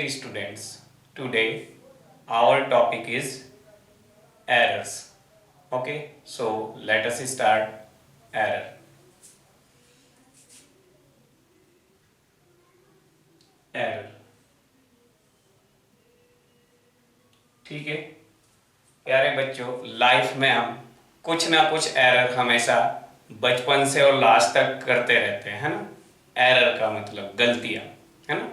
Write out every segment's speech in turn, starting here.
students, today our topic is errors. Okay, so let us start error. Error. ठीक है प्यारे बच्चों, life में हम कुछ ना कुछ एरर हमेशा बचपन से और लास्ट तक करते रहते हैं, है ना। एरर का मतलब गलतियां, है ना।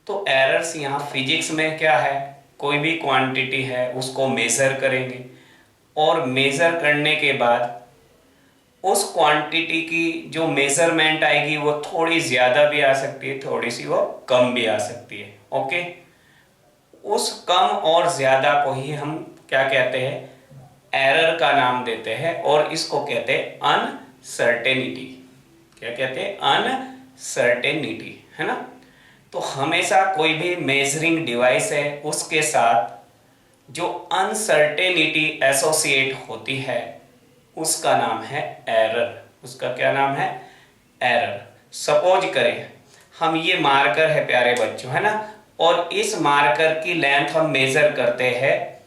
तो एरर्स यहाँ फिजिक्स में क्या है, कोई भी क्वांटिटी है उसको मेजर करेंगे और मेजर करने के बाद उस क्वांटिटी की जो मेजरमेंट आएगी वो थोड़ी ज्यादा भी आ सकती है, थोड़ी सी वो कम भी आ सकती है। ओके, उस कम और ज्यादा को ही हम क्या कहते हैं, एरर का नाम देते हैं और इसको कहते हैं अनसर्टेनिटी। क्या कहते हैं, अनसर्टेनिटी, है ना। तो हमेशा कोई भी मेजरिंग डिवाइस है उसके साथ जो अनसर्टेनिटी एसोसिएट होती है उसका नाम है एरर। उसका क्या नाम है, एरर। सपोज करें हम ये मार्कर है प्यारे बच्चों, है ना, और इस मार्कर की लेंथ हम मेजर करते हैं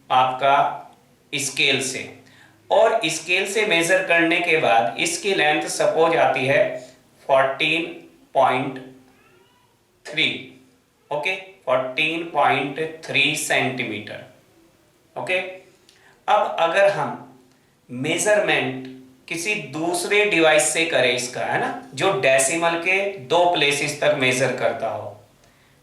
आपका स्केल से, और स्केल से मेजर करने के बाद इसकी लेंथ सपोज आती है 14.3। Okay, 14.3 centimetre. ओके, अब अगर हम मेजरमेंट किसी दूसरे डिवाइस से करें इसका, है ना, जो डेसिमल के 2 प्लेसेस तक मेजर करता हो,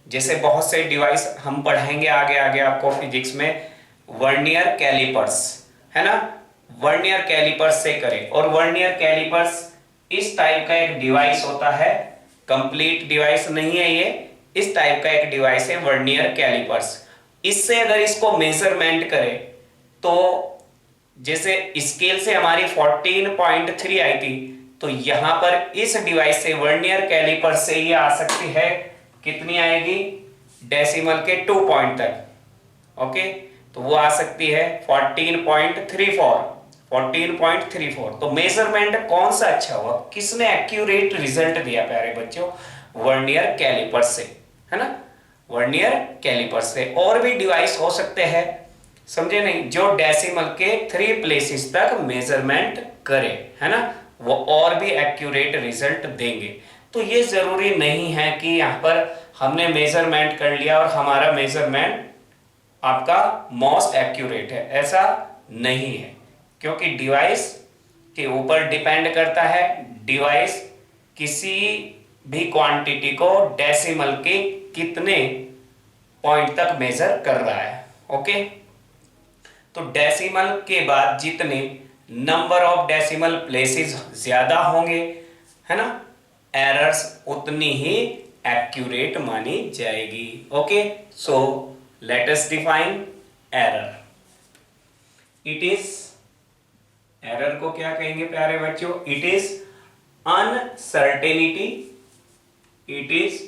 जैसे बहुत से डिवाइस हम पढ़ाएंगे आगे आगे आपको फिजिक्स में, वर्नियर कैलिपर्स, है ना, वर्नियर कैलिपर्स से करें। और वर्नियर कैलिपर्स इस टाइप का एक डिवाइस होता है, कंप्लीट डिवाइस नहीं है ये, इस टाइप का एक डिवाइस है वर्नियर कैलिपर्स। इससे अगर इसको मेजरमेंट करें तो जैसे स्केल से हमारी 14.3 आई थी, तो यहां पर इस डिवाइस से वर्नियर कैलिपर से ये आ सकती है, कितनी आएगी, डेसिमल के 2 पॉइंट तक। ओके, तो वो आ सकती है 14.34। तो मेजरमेंट कौन सा अच्छा हुआ, किसने एक्यूरेट रिजल्ट दिया प्यारे बच्चों, वर्नियर कैलिपर से, है ना, वर्नियर कैलिपर से। और भी डिवाइस हो सकते हैं, समझे नहीं, जो डेसिमल के 3 प्लेसेस तक मेजरमेंट करे, है ना, वो और भी एक्यूरेट रिजल्ट देंगे। तो ये जरूरी नहीं है कि यहां पर हमने मेजरमेंट कर लिया और हमारा मेजरमेंट आपका मोस्ट एक्यूरेट है, ऐसा नहीं है, क्योंकि डिवाइस के ऊपर डिपेंड करता है। डिवाइस किसी भी क्वांटिटी को डेसिमल के कितने पॉइंट तक मेजर कर रहा है। ओके, तो डेसिमल के बाद जितने नंबर ऑफ डेसिमल प्लेसेस ज्यादा होंगे, है ना, एरर्स उतनी ही एक्यूरेट मानी जाएगी। Okay, so let us define error. It is, error को क्या कहेंगे प्यारे बच्चों, it is uncertainty, it is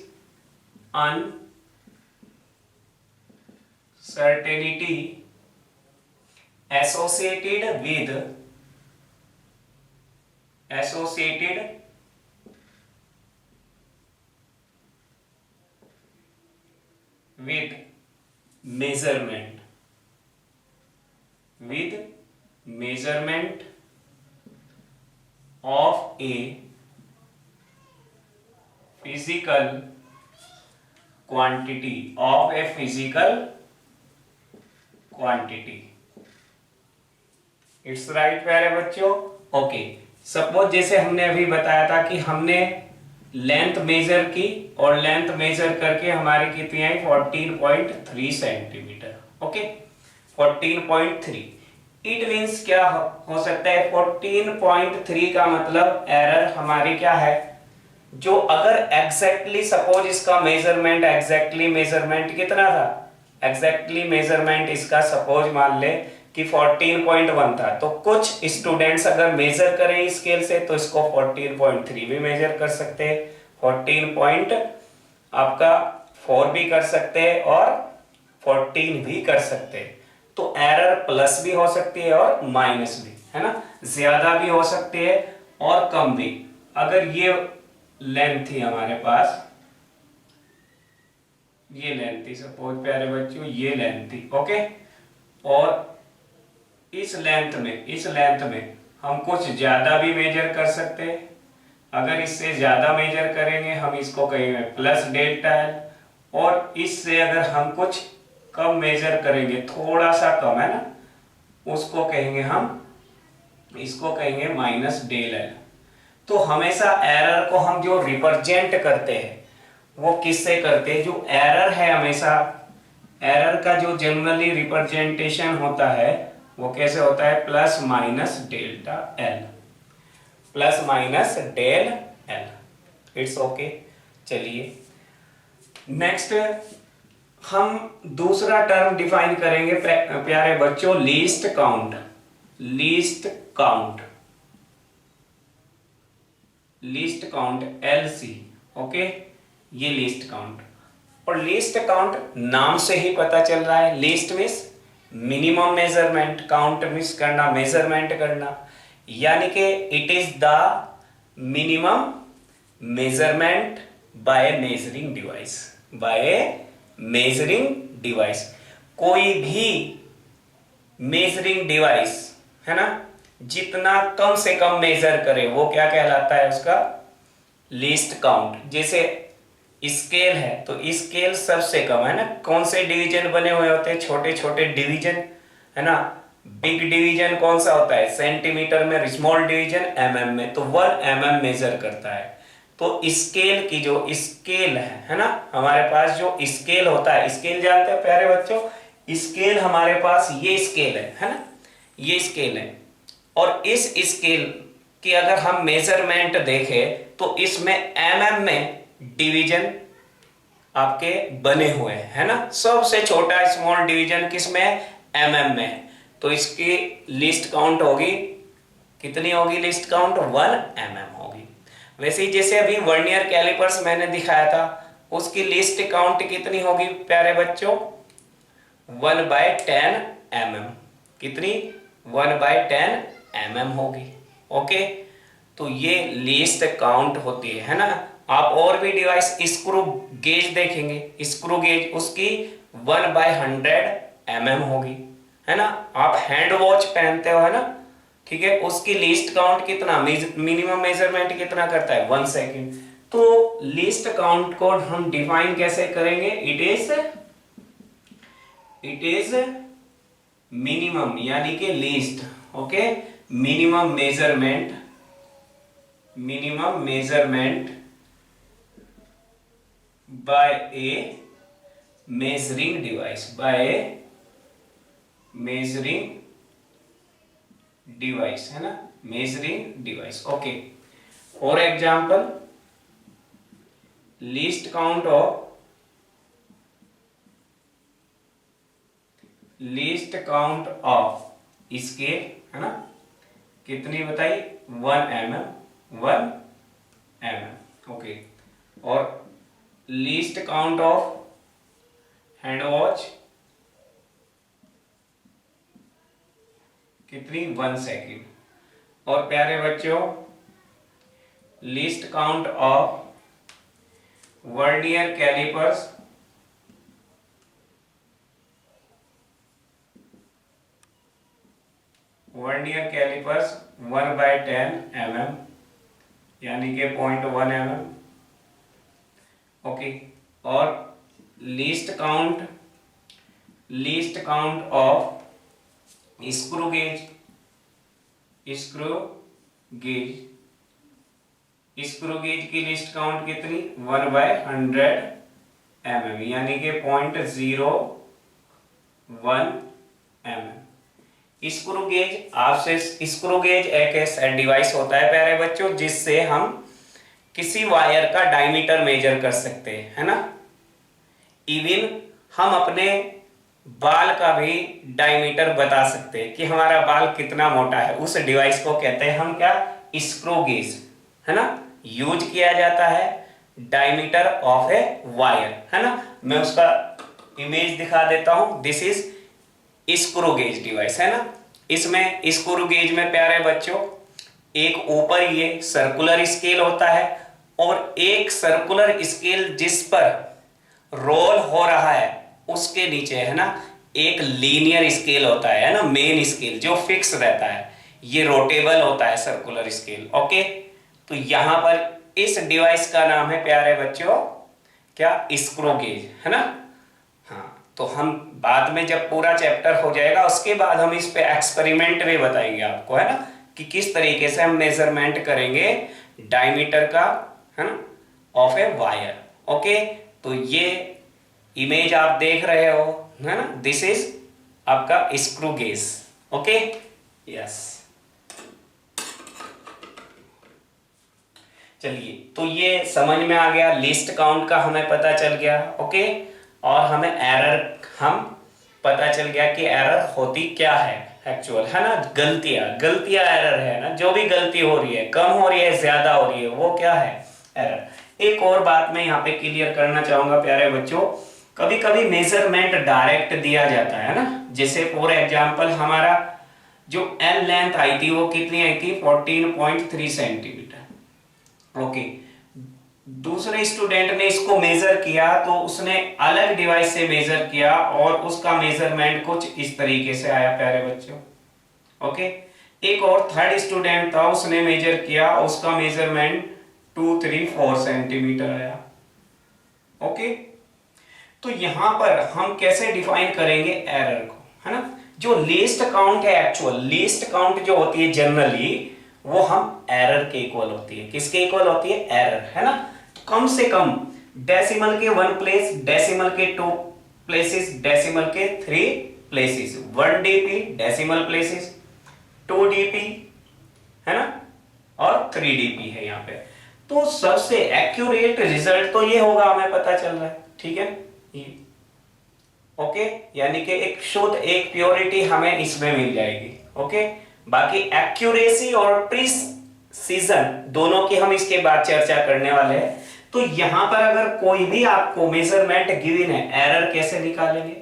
uncertainty associated with measurement of a physical quantity, it's right प्यारे बच्चों। ओके, सपोज जैसे हमने अभी बताया था कि हमने लेंथ मेजर की और लेंथ मेजर करके हमारी कितनी आई, 14.3 सेंटीमीटर। ओके, 14.3। इट मींस क्या हो सकता है, 14.3 का मतलब एरर हमारी क्या है, जो अगर एग्जैक्टली सपोज इसका मेजरमेंट मेजरमेंट कितना था, एग्जैक्टली मेजरमेंट इसका सपोज मान ले कि 14.1 था, तो कुछ स्टूडेंट्स अगर मेजर करें स्केल से तो इसको 14.3 भी मेजर कर सकते हैं, 14 पॉइंट आपका 4 भी कर सकते हैं और 14 भी कर सकते हैं। तो एरर प्लस भी हो सकती है और माइनस भी, है ना, ज्यादा भी हो सकती है और कम भी। अगर ये लेंथ थी हमारे पास ये लेंथ थी सपोज प्यारे बच्चों, ये लेंथ थी। ओके, और इस लेंथ में हम कुछ ज्यादा भी मेजर कर सकते हैं। अगर इससे ज्यादा मेजर करेंगे हम इसको कहेंगे प्लस डेल्टा एल, और इससे अगर हम कुछ कम मेजर करेंगे, थोड़ा सा कम है ना, उसको कहेंगे हम, इसको कहेंगे माइनस डेल एल। तो हमेशा एरर को हम जो रिप्रेजेंट करते हैं वो किससे करते हैं? जो एरर है, हमेशा एरर का जो जनरली रिप्रेजेंटेशन होता है वो कैसे होता है? Plus minus delta L, plus minus del L. It's okay. चलिए नेक्स्ट हम दूसरा टर्म डिफाइन करेंगे प्यारे बच्चों, least count. Least count, least count LC. Okay, ये लीस्ट काउंट। और लीस्ट काउंट नाम से ही पता चल रहा है, least means minimum measurement, count means करना, मेजरमेंट करना, यानी कि it is the minimum measurement by measuring device, by measuring device. कोई भी मेजरिंग डिवाइस है ना, जितना कम से कम मेजर करे वो क्या कहलाता है? उसका लीस्ट काउंट। जैसे स्केल है तो स्केल सबसे कम है ना, कौन से डिवीजन बने हुए होते हैं? छोटे छोटे डिवीजन है ना। बिग डिवीजन कौन सा होता है? सेंटीमीटर में, स्मॉल डिवीजन एमएम में। तो 1 mm मेजर करता है। तो स्केल की जो स्केल है ना, हमारे पास जो स्केल होता है, स्केल जानते हैं प्यारे बच्चों? स्केल हमारे पास ये स्केल है ना, ये स्केल है। और इस स्केल की अगर हम मेजरमेंट देखें तो इसमें एमएम में डिवीजन आपके बने हुए हैं ना। सबसे छोटा स्मॉल डिवीजन किसमें? एमएम में। तो इसकी लिस्ट काउंट होगी, कितनी होगी लिस्ट काउंट? 1 mm होगी। वैसे ही जैसे अभी वर्नियर कैलिपर्स मैंने दिखाया था, उसकी लिस्ट काउंट कितनी होगी प्यारे बच्चों? 1/10 mm। कितनी? 1/10 mm होगी। ओके, तो ये लिस्ट काउंट होती है ना। आप और भी डिवाइस, स्क्रू गेज देखेंगे, स्क्रू गेज उसकी 1/100 mm होगी, है ना। आप हैंड वॉच पहनते हो है ना, ठीक है, उसकी लिस्ट काउंट कितना, मिनिमम मेजरमेंट कितना करता है? 1 सेकेंड। तो लिस्ट काउंट को हम डिफाइन कैसे करेंगे? इट इज मिनिमम, यानी कि least. Okay, minimum measurement by a measuring device, है ना, मेजरिंग डिवाइस। ओके, और example, least count of scale है ना, कितनी बताइए? 1 mm। ओके, और least count of hand watch कितनी? 1 सेकेंड। और प्यारे बच्चों, least count of vernier callipers vernier callipers 1/10 mm, यानी कि 0.1 mm। ओके, और least count of screw gauge की लिस्ट काउंट कितनी? 1/100 mm, यानी कि 0.01 mm। स्क्रू गेज एक ऐसा डिवाइस होता है प्यारे बच्चों जिससे हम किसी वायर का डायमीटर मेजर कर सकते हैं, है ना। इवन हम अपने बाल का भी डायमीटर बता सकते हैं कि हमारा बाल कितना मोटा है। उस डिवाइस को कहते हैं हम क्या? स्क्रू गेज, है ना। यूज किया जाता है डायमीटर ऑफ ए वायर, है ना। मैं उसका इमेज दिखा देता हूं। This is screw gauge device, है ना। इसमें स्क्रू गेज में प्यारे बच्चों एक ऊपर ये सर्कुलर स्केल होता है और एक सर्कुलर स्केल जिस पर रोल हो रहा है उसके नीचे है ना एक लीनियर स्केल होता है ना, मेन स्केल जो फिक्स रहता है, ये रोटेबल होता है सर्कुलर स्केल। ओके, तो यहां पर इस डिवाइस का नाम है प्यारे बच्चों क्या, स्क्रू गेज, है ना। हाँ, तो हम बाद में जब पूरा चैप्टर हो जाएगा उसके बाद हम इस पे एक्सपेरिमेंट भी बताएंगे आपको, है ना, कि किस तरीके से हम मेजरमेंट करेंगे डायमीटर का, है ना, ऑफ ए वायर। ओके, तो ये इमेज आप देख रहे हो, है ना, दिस इज आपका स्क्रू गेज। Okay, yes. चलिए, तो ये समझ में आ गया, लिस्ट काउंट का हमें पता चल गया। ओके, और हमें एरर हम पता चल गया कि एरर होती क्या है एक्चुअल, है ना, गलतियां एरर है ना, जो भी गलती हो रही है, कम हो रही है ज्यादा हो रही है, वो क्या है, एरर। एक और बात मैं यहाँ पे क्लियर करना चाहूंगा प्यारे बच्चों, कभी कभी मेजरमेंट डायरेक्ट दिया जाता है ना, जैसे फॉर एग्जांपल हमारा जो एल लेंथ आई थी वो कितनी आई थी, 14.3 सेंटीमीटर। ओके, दूसरे स्टूडेंट ने इसको मेजर किया तो उसने अलग डिवाइस से मेजर किया और उसका मेजरमेंट कुछ इस तरीके से आया प्यारे बच्चों। ओके, एक और थर्ड स्टूडेंट था, उसने मेजर किया, उसका मेजरमेंट 234 सेंटीमीटर आया। ओके, तो यहां पर हम कैसे डिफाइन करेंगे एरर को, है ना, जो लीस्ट काउंट है, एक्चुअल लीस्ट काउंट जो होती है जनरली वो हम एरर के इक्वल होती है, किसके इक्वल होती है, एरर, है ना। कम से कम डेसिमल के 1 प्लेस, डेसिमल के 2 प्लेसेस, डेसिमल के 3 places, 1 DP decimal places, 2 DP, है ना, और 3 डीपी है यहाँ पे। तो सबसे एक्यूरेट रिजल्ट तो ये होगा, हमें पता चल रहा है, ठीक है, ये ओके, यानी कि एक शुद्ध, एक प्योरिटी हमें इसमें मिल जाएगी। ओके, बाकी एक्यूरेसी और प्रिसीजन दोनों की हम इसके बाद चर्चा करने वाले हैं। तो यहां पर अगर कोई भी आपको मेजरमेंट गिवन है, एरर कैसे निकालेंगे,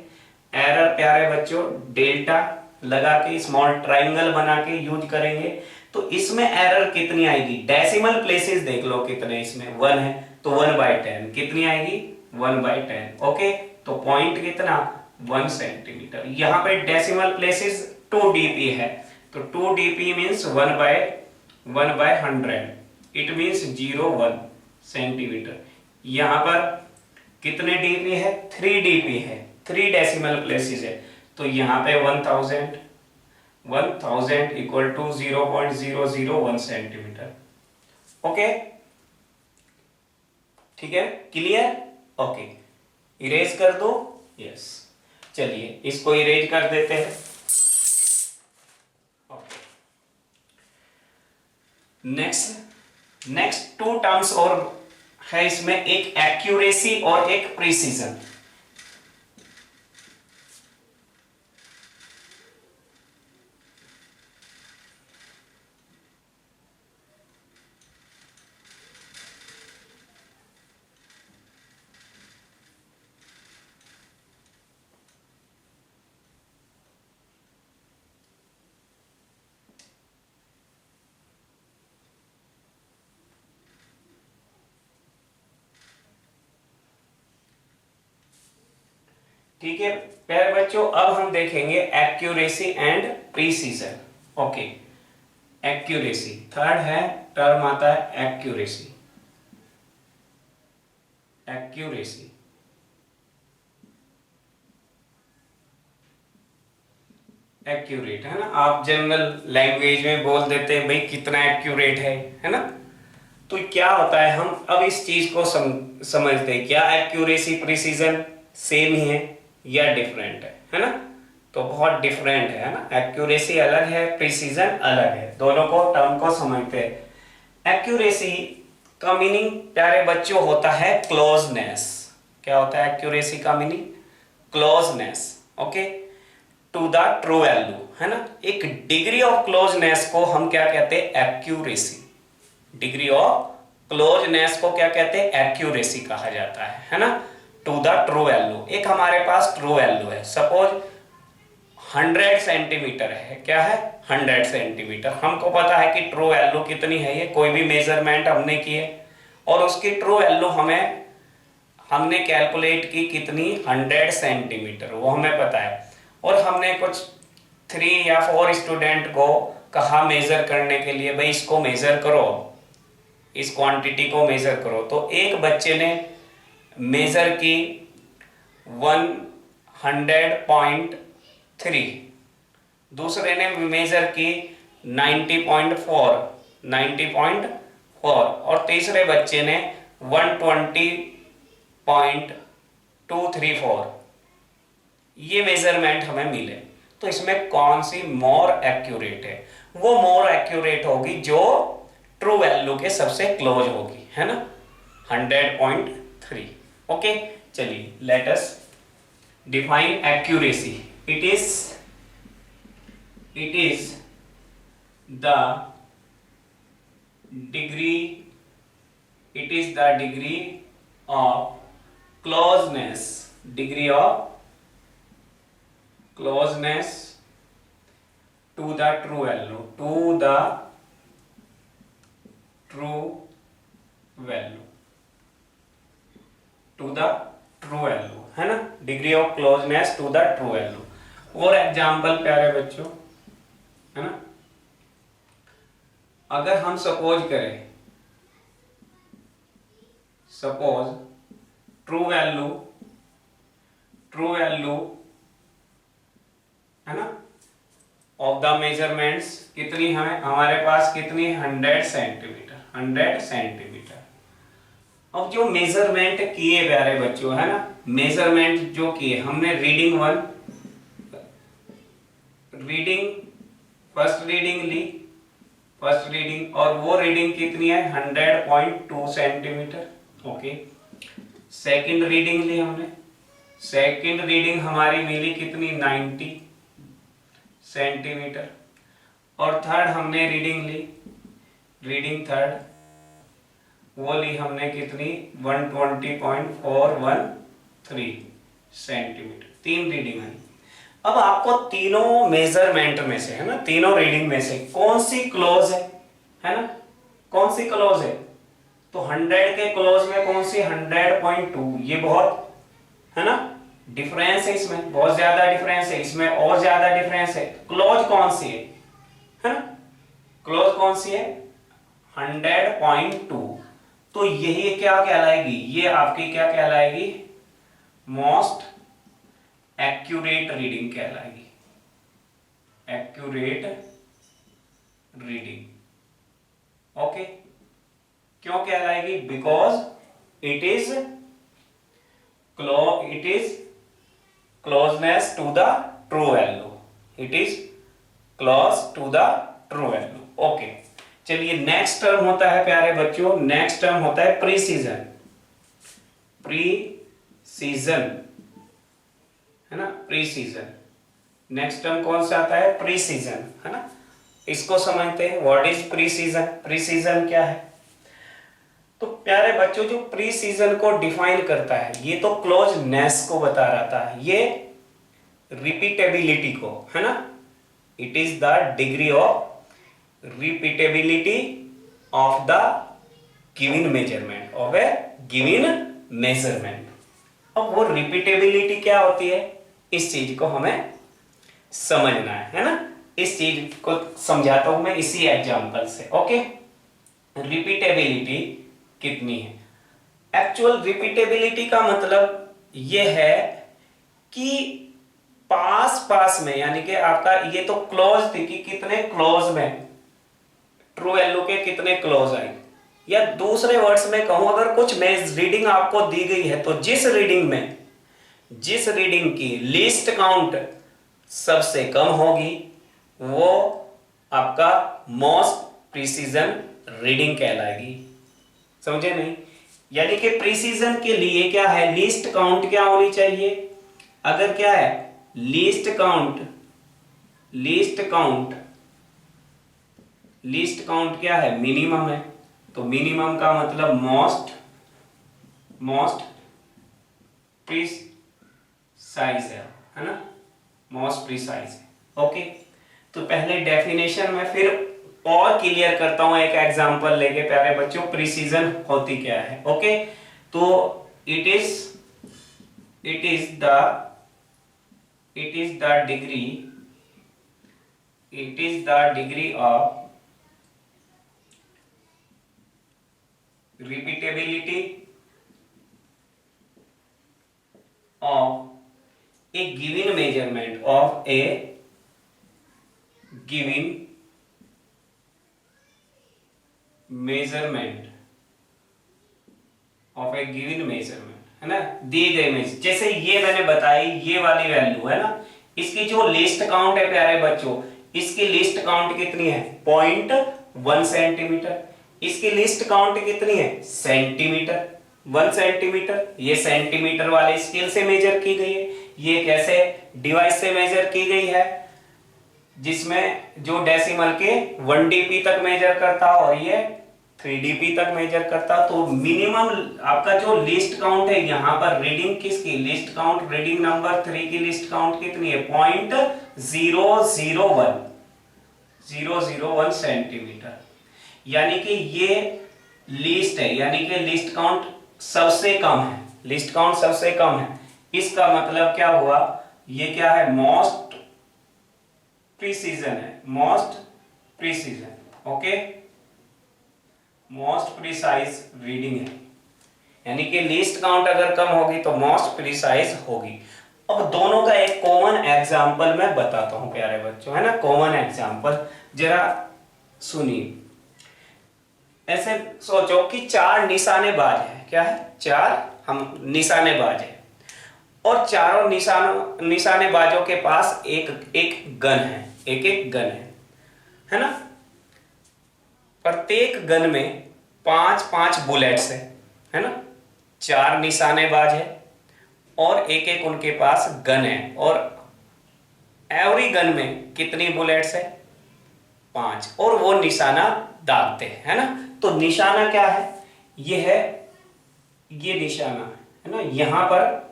एरर प्यारे बच्चों डेल्टा लगा के स्मॉल ट्राइंगल बना के यूज करेंगे। तो इसमें एरर कितनी आएगी, डेसिमल प्लेसेस देख लो कितने, इसमें 1 है तो 1/10 कितनी आएगी, 1/10। ओके, तो पॉइंट कितना, 1 सेंटीमीटर। यहां पे डेसिमल प्लेसेस 2 डीपी है तो 2 DP means 1/100, it means 0.1 centimetre. यहां पर कितने डीपी है, 3 डीपी है, 3 डेसिमल प्लेसेस है, तो यहां पे 1000 इक्वल टू 0.001 सेंटीमीटर। ओके, ठीक है, क्लियर। ओके, इरेज कर दो, यस। चलिए इसको इरेज कर देते हैं। नेक्स्ट 2 टर्म्स और है इसमें, एक एक्यूरेसी और एक प्रिसीजन। ठीक है प्यारे बच्चों, अब हम देखेंगे accuracy and precision. Okay, accuracy third है टर्म आता है एक्यूरेसी। एक्यूरेसी एक्यूरेट, है ना, आप जनरल लैंग्वेज में बोल देते हैं भाई कितना एक्यूरेट है ना। तो क्या होता है, हम अब इस चीज को समझते हैं, क्या एक्यूरेसी प्रिसीजन सेम ही है या डिफरेंट है ना। तो बहुत डिफरेंट है ना, एक्यूरेसी अलग है, प्रिसीजन अलग है, दोनों को टर्म को समझते हैं। एक्यूरेसी का मीनिंग प्यारे बच्चों होता है क्लोजनेस। क्या होता है एक्यूरेसी का meaning, closeness. Okay, to the true value, है ना, एक डिग्री ऑफ क्लोजनेस को हम क्या कहते हैं, एक्यूरेसी। डिग्री ऑफ क्लोजनेस को क्या कहते हैं, एक्यूरेसी कहा जाता है ना, टू द ट्रू वैल्यू। एक हमारे पास ट्रू वैल्यू है, सपोज 100 सेंटीमीटर है, क्या है, 100 सेंटीमीटर। हमको पता है कि ट्रू वैल्यू कितनी है, ये कोई भी मेजरमेंट हमने किए और उसकी ट्रू वैल्यू हमें हमने कैलकुलेट की कितनी 100 सेंटीमीटर, वो हमें पता है, और हमने कुछ 3 या 4 स्टूडेंट को कहा मेजर करने के लिए, भाई इसको मेजर करो, इस क्वांटिटी को मेजर करो। तो एक बच्चे ने मेजर की 100.3, दूसरे ने मेजर की 90.4 और तीसरे बच्चे ने 120.234। ये मेजरमेंट हमें मिले, तो इसमें कौन सी मोर एक्यूरेट है? वो मोर एक्यूरेट होगी जो ट्रू वैल्यू के सबसे क्लोज होगी, है ना, 100.3। ओके, चलिए let us define accuracy. It is the degree of closeness to the true value, है ना, degree of closeness to the true value. और एग्जाम्पल प्यारे बच्चों, है ना, अगर हम सपोज करें, सपोज ट्रू वैल्यू है ना ऑफ द मेजरमेंट्स कितनी है हमारे पास, कितनी 100 सेंटीमीटर। अब जो मेजरमेंट किए प्यारे बच्चों, है ना, मेजरमेंट जो किए हमने, फर्स्ट रीडिंग ली, और वो रीडिंग कितनी है 100.2 सेंटीमीटर। ओके, सेकंड रीडिंग ली हमने, सेकंड रीडिंग हमारी मिली कितनी 90 सेंटीमीटर। और थर्ड हमने रीडिंग थर्ड वो ली हमने कितनी 120.413 सेंटीमीटर। 3 रीडिंग है। अब आपको तीनों मेजरमेंट में से, है ना, तीनों रीडिंग में से कौन सी क्लोज है ना, कौन सी क्लोज है? तो 100 के क्लोज में कौन सी 100.2, ये बहुत, है ना, डिफरेंस है, इसमें बहुत ज्यादा डिफरेंस है, इसमें और ज्यादा डिफरेंस है। क्लोज कौन सी है ना, क्लोज कौन सी है 100.2। तो यही क्या कहलाएगी, ये आपकी क्या कहलाएगी, मोस्ट एक्यूरेट रीडिंग कहलाएगी, एक्यूरेट रीडिंग। ओके, क्यों कहलाएगी? Because it is closeness to the true value, it is close to the true value. Okay, चलिए नेक्स्ट टर्म होता है प्यारे बच्चों, नेक्स्ट टर्म होता है प्रीसीजन, है ना, प्रीसीजन। नेक्स्ट टर्म कौन सा आता है? प्रीसीजन, है ना। इसको समझते हैं, व्हाट इज प्रीसीजन, प्रीसीजन क्या है? तो प्यारे बच्चों जो प्रीसीजन को डिफाइन करता है, ये तो क्लोजनेस को बता रहा था, ये रिपीटेबिलिटी को, है ना, it is the degree of repeatability of the given measurement, of A given measurement. अब वो रिपीटेबिलिटी क्या होती है, इस चीज को हमें समझना है ना। इस चीज को समझाता हूं मैं इसी एग्जांपल से। ओके, रिपीटेबिलिटी कितनी है? एक्चुअल रिपीटेबिलिटी का मतलब ये है कि पास में, यानी कि आपका ये तो क्लोज थी कि कितने क्लोज में ट्रू वैल्यू के कितने क्लोज आए, या दूसरे वर्ड्स में कहूं, अगर कुछ रीडिंग आपको दी गई है तो जिस रीडिंग की लीस्ट काउंट सबसे कम होगी वो आपका मोस्ट प्रीसीजन रीडिंग कहलाएगी। समझे नहीं? यानी कि प्रीसीजन के लिए क्या है, लीस्ट काउंट क्या होनी चाहिए? अगर क्या है लीस्ट काउंट क्या है, मिनिमम है, तो मिनिमम का मतलब मोस्ट प्रीसाइज है ना, मोस्ट प्रीसाइज है। ओके, तो पहले डेफिनेशन में फिर और क्लियर करता हूं एक एग्जांपल लेके प्यारे बच्चों, प्रीसीजन होती क्या है। ओके, तो it is it is the degree of repeatability of a given measurement of a given measurement है ना, दिए गए में। जैसे ये मैंने बताई, ये वाली वैल्यू है ना, इसकी जो लिस्ट काउंट है प्यारे बच्चों, इसकी लिस्ट काउंट कितनी है 0.1 सेंटीमीटर। इसकी लिस्ट काउंट कितनी है सेंटीमीटर, 1 सेंटीमीटर। ये सेंटीमीटर वाले स्केल से मेजर की गई है। ये कैसे डिवाइस से मेजर की गई है, जिसमें जो डेसिमल के 1 dp तक मेजर करता और ये 3 dp तक मेजर करता। तो मिनिमम आपका जो लिस्ट काउंट है, यहां पर रीडिंग किसकी लिस्ट काउंट, रीडिंग नंबर 3 की लिस्ट काउंट कितनी है 0.001 सेंटीमीटर। यानी कि ये लिस्ट है, यानी कि लिस्ट काउंट सबसे कम है, लिस्ट काउंट सबसे कम है। इसका मतलब क्या हुआ, ये क्या है मोस्ट प्रिसीजन है, most precision, okay, most precise reading है। यानी कि लिस्ट काउंट अगर कम होगी तो मोस्ट प्रिसाइज होगी। अब दोनों का एक कॉमन एग्जांपल मैं बताता हूं प्यारे बच्चों, है ना, कॉमन एग्जांपल जरा सुनिए। ऐसे सोचो कि 4 निशानेबाज है, क्या है 4 हम निशानेबाज है, और चारों निशानेबाजों के पास एक गन है, एक गन है ना। प्रत्येक गन में 5-5 बुलेट्स है ना। 4 निशानेबाज है और एक उनके पास गन है, और एवरी गन में कितनी बुलेट्स है 5, और वो निशाना दागते हैं, है ना। तो निशाना क्या है, ये निशाना है ना, यहां पर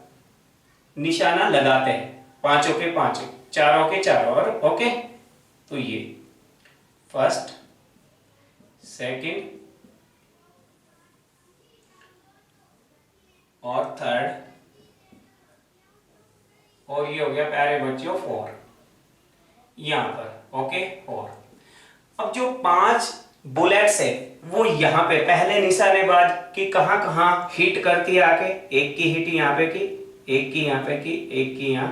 निशाना लगाते हैं, 5 के 5, 4 के 4, ओके। तो ये फर्स्ट, सेकंड और थर्ड, और ये हो गया प्यारे बच्चों 4 यहां पर, ओके 4। अब जो 5 बुलेट्स है वो यहां पे पहले निशानेबाज की कहां हिट करती है आके, एक की हिट यहां पे की, एक की यहां पे की, एक की यहां,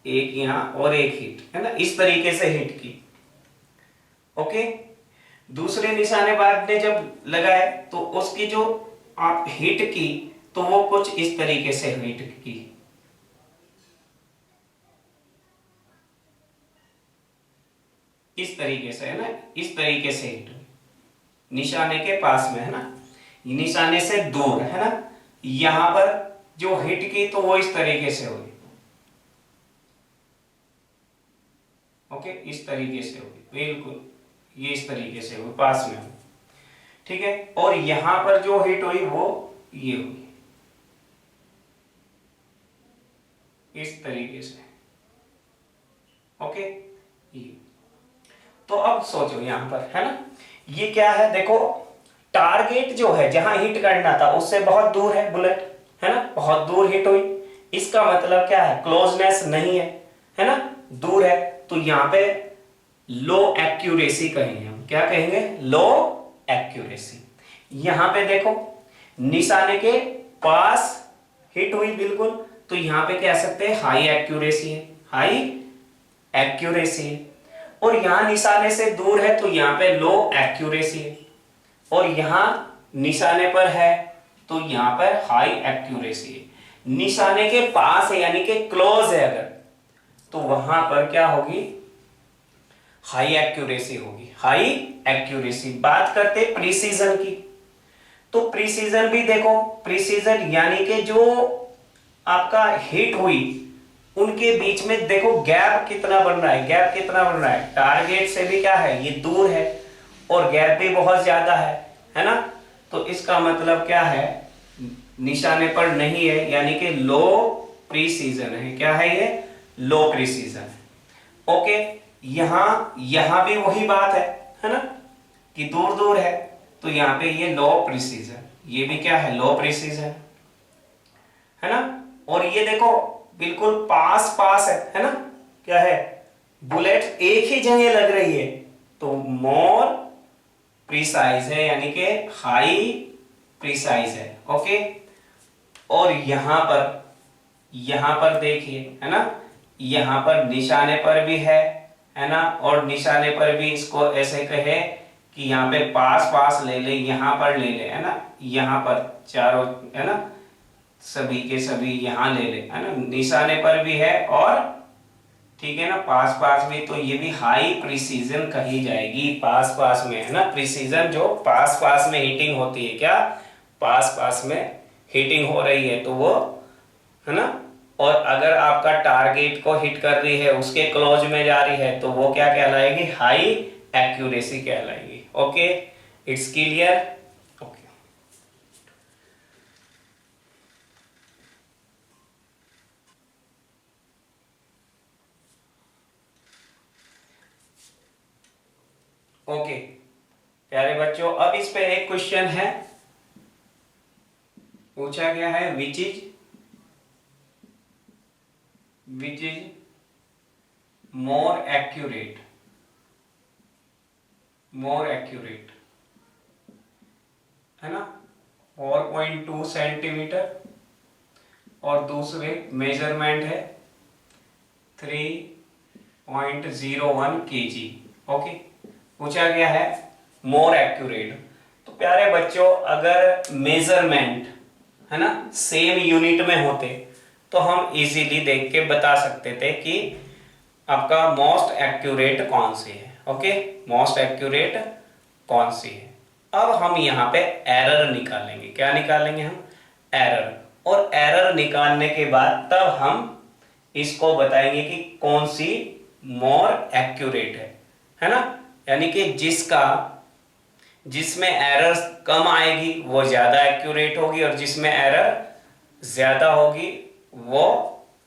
एक यहां और एक हिट, है ना, इस तरीके से हिट की, ओके। दूसरे निशानेबाज ने जब लगाए तो उसकी जो आप हिट की तो वो कुछ इस तरीके से हिट की, इस तरीके से, है ना, इस तरीके से हिट निशाने के पास में, है ना, निशाने से दूर, है ना। यहां पर जो हिट की तो वो इस तरीके से हुई, ओके, इस तरीके से हुई, बिल्कुल ये इस तरीके से हुई, पास में हुई, ठीक है। और यहां पर जो हिट हुई वो ये हुई, इस तरीके से, ओके। ये तो अब सोचो यहां पर, है ना, ये क्या है, देखो टारगेट जो है जहां हिट करना था उससे बहुत दूर है बुलेट, है ना, बहुत दूर हिट हुई। इसका मतलब क्या है, क्लोजनेस नहीं है ना, दूर है। तो यहां पे लो एक्यूरेसी कहेंगे हम, क्या कहेंगे, लो एक्यूरेसी। यहां पे देखो निशाने के पास हिट हुई बिल्कुल, तो यहां पे कह सकते हैं हाई एक्यूरेसी है, हाई एक्यूरेसी है। और यहां निशाने से दूर है तो यहां पे लो एक्यूरेसी है, और यहां निशाने पर है तो यहां पर हाई एक्यूरेसी है। निशाने के पास है यानी कि क्लोज है अगर, तो वहां पर क्या होगी, हाई एक्यूरेसी होगी, हाई एक्यूरेसी। बात करते प्रिसीजन की, तो प्रिसीजन भी देखो, प्रिसीजन यानी कि जो आपका हिट हुई उनके बीच में देखो गैप कितना बन रहा है, गैप कितना बन रहा है, टारगेट से भी क्या है, ये दूर है और गैप भी बहुत ज्यादा है ना। तो इसका मतलब क्या है, निशाने पर नहीं है, यानी कि लो प्रिसीजन है। क्या है ये, लो प्रिसीजन है, ओके। यहां भी वही बात है ना, कि दूर दूर है, तो यहां पे ये लो प्रिसीजन, ये भी क्या है, लो प्रिसीजन, है ना। और ये देखो बिल्कुल पास पास है ना, क्या है, बुलेट एक ही जगह लग रही है, तो मोर प्रिसाइज है, यानी कि हाई प्रिसाइज है। ओके, और यहां पर देखिए, है ना, यहां पर निशाने पर भी है ना, और निशाने पर भी इसको ऐसे कहे कि यहाँ पे पास पास ले ले, यहां पर ले ले, है ना, यहां पर चारों, है ना, सभी के सभी यहां ले ले, है ना, निशाने पर भी है, और ठीक है ना, पास पास में, तो ये भी हाई प्रिसीजन कही जाएगी, पास पास में, है ना, प्रिसीजन जो पास पास में हीटिंग होती है, क्या पास पास में हीटिंग हो रही है, तो वो, है ना। और अगर आपका टारगेट को हिट कर रही है, उसके क्लोज में जा रही है, तो वो क्या कहलाएगी, हाई एक्यूरेसी कहलाएगी। Okay, it's clear. Okay, okay प्यारे बच्चों, अब इस पे एक क्वेश्चन है, पूछा गया है, विच इज मोर एक्यूरेट, है ना, 4.2 सेंटीमीटर, और दूसरे मेजरमेंट है 3.01 kg। ओके, पूछा गया है मोर एक्यूरेट। तो प्यारे बच्चों, अगर मेजरमेंट, है ना, सेम यूनिट में होते तो हम इजीली देख के बता सकते थे कि आपका मोस्ट एक्यूरेट कौन सी है। ओके, मोस्ट एक्यूरेट कौन सी है। अब हम यहाँ पे एरर निकालेंगे, क्या निकालेंगे हम, एरर, और एरर निकालने के बाद तब हम इसको बताएंगे कि कौन सी मोर एक्यूरेट है ना, यानी कि जिसमें एरर कम आएगी वो ज्यादा एक्यूरेट होगी, और जिसमें एरर ज्यादा होगी वो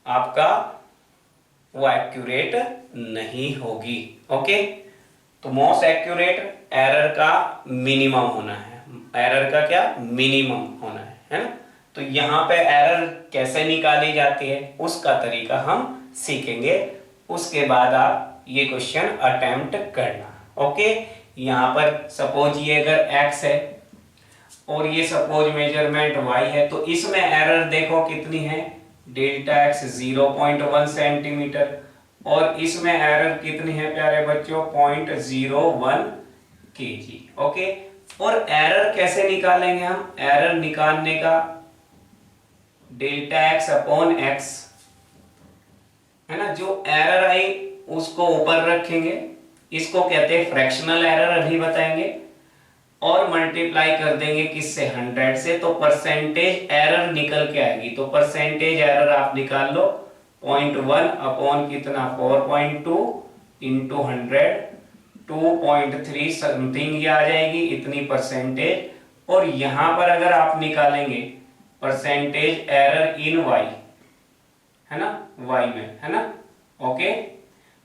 आपका वो एक्यूरेट नहीं होगी। ओके, तो मोस्ट एक्यूरेट एरर का मिनिमम होना है, एरर का क्या मिनिमम होना है ना। तो यहाँ पे एरर कैसे निकाली जाती है उसका तरीका हम सीखेंगे, उसके बाद आप ये क्वेश्चन अटेम्प्ट करना। ओके, यहाँ पर सपोज ये अगर x है और ये सपोज मेजरमेंट y है, तो इसमें एरर देखो कितनी है, डेल्टा x 0.1 सेंटीमीटर, और इसमें एरर कितनी है प्यारे बच्चों, 0.01 kg। ओके, और एरर कैसे निकालेंगे हम, एरर निकालने का डेल्टा x अपॉन x, है ना, जो एरर आई उसको ऊपर रखेंगे, इसको कहते हैं फ्रैक्शनल एरर, अभी बताएंगे, और मल्टीप्लाई कर देंगे किससे, 100 से, तो परसेंटेज एरर निकल के आएगी। तो परसेंटेज एरर आप निकाल लो, 0.1 अपॉन कितना, 4.2 इंटू 100, 2.3 समथिंग ये आ जाएगी, इतनी परसेंटेज। और यहां पर अगर आप निकालेंगे परसेंटेज एरर इन y, है ना, y में, है ना। ओके,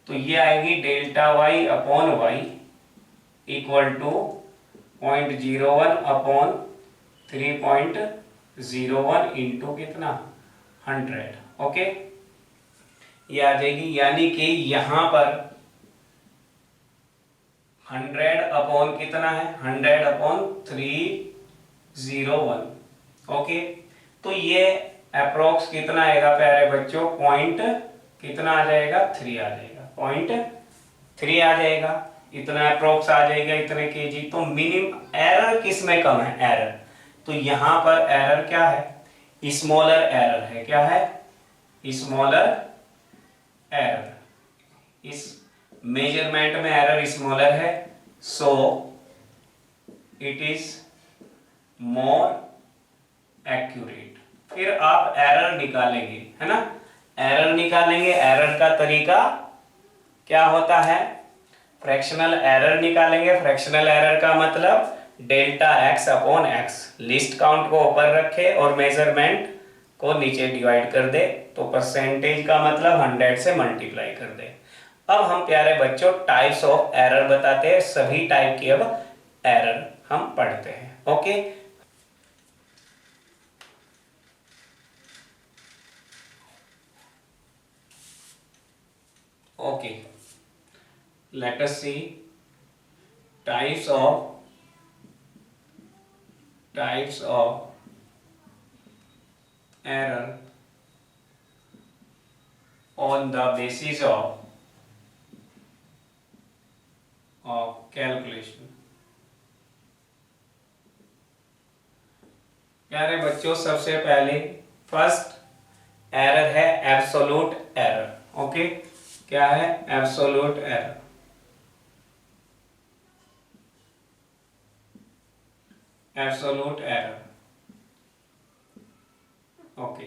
तो ये आएगी delta y upon y equal to 0.01 अपॉन 3.01 इंटू कितना, 100। ओके, ये आ जाएगी, यानी कि यहां पर 100 अपॉन कितना है, 100 अपॉन 301। ओके, तो ये अप्रोक्स कितना आएगा प्यारे बच्चों, पॉइंट कितना आ जाएगा, 3 आ जाएगा, 0.3 आ जाएगा, इतना अप्रोक्स आ जाएगा, इतने केजी। तो मिनिमम एरर किस में कम है, एरर, तो यहां पर एरर क्या है, स्मॉलर एरर है, क्या है, स्मॉलर एरर, इस मेजरमेंट में एरर स्मॉलर है, so it is more accurate. फिर आप एरर निकालेंगे, है ना, एरर निकालेंगे, एरर का तरीका क्या होता है, फ्रैक्शनल एरर निकालेंगे। फ्रैक्शनल एरर का मतलब delta x upon x, list count को ऊपर रखे और मेजरमेंट को नीचे डिवाइड कर दे, तो परसेंटेज का मतलब 100 से मल्टीप्लाई कर दे। अब हम प्यारे बच्चों टाइप्स ऑफ एरर बताते हैं, सभी टाइप की अब एरर हम पढ़ते हैं। Okay, Okay, let us see types of error on the basis of calculation। प्यारे बच्चों, सबसे पहले फर्स्ट एरर है एब्सोल्यूट एरर। ओके, क्या है absolute error? Absolute error, okay,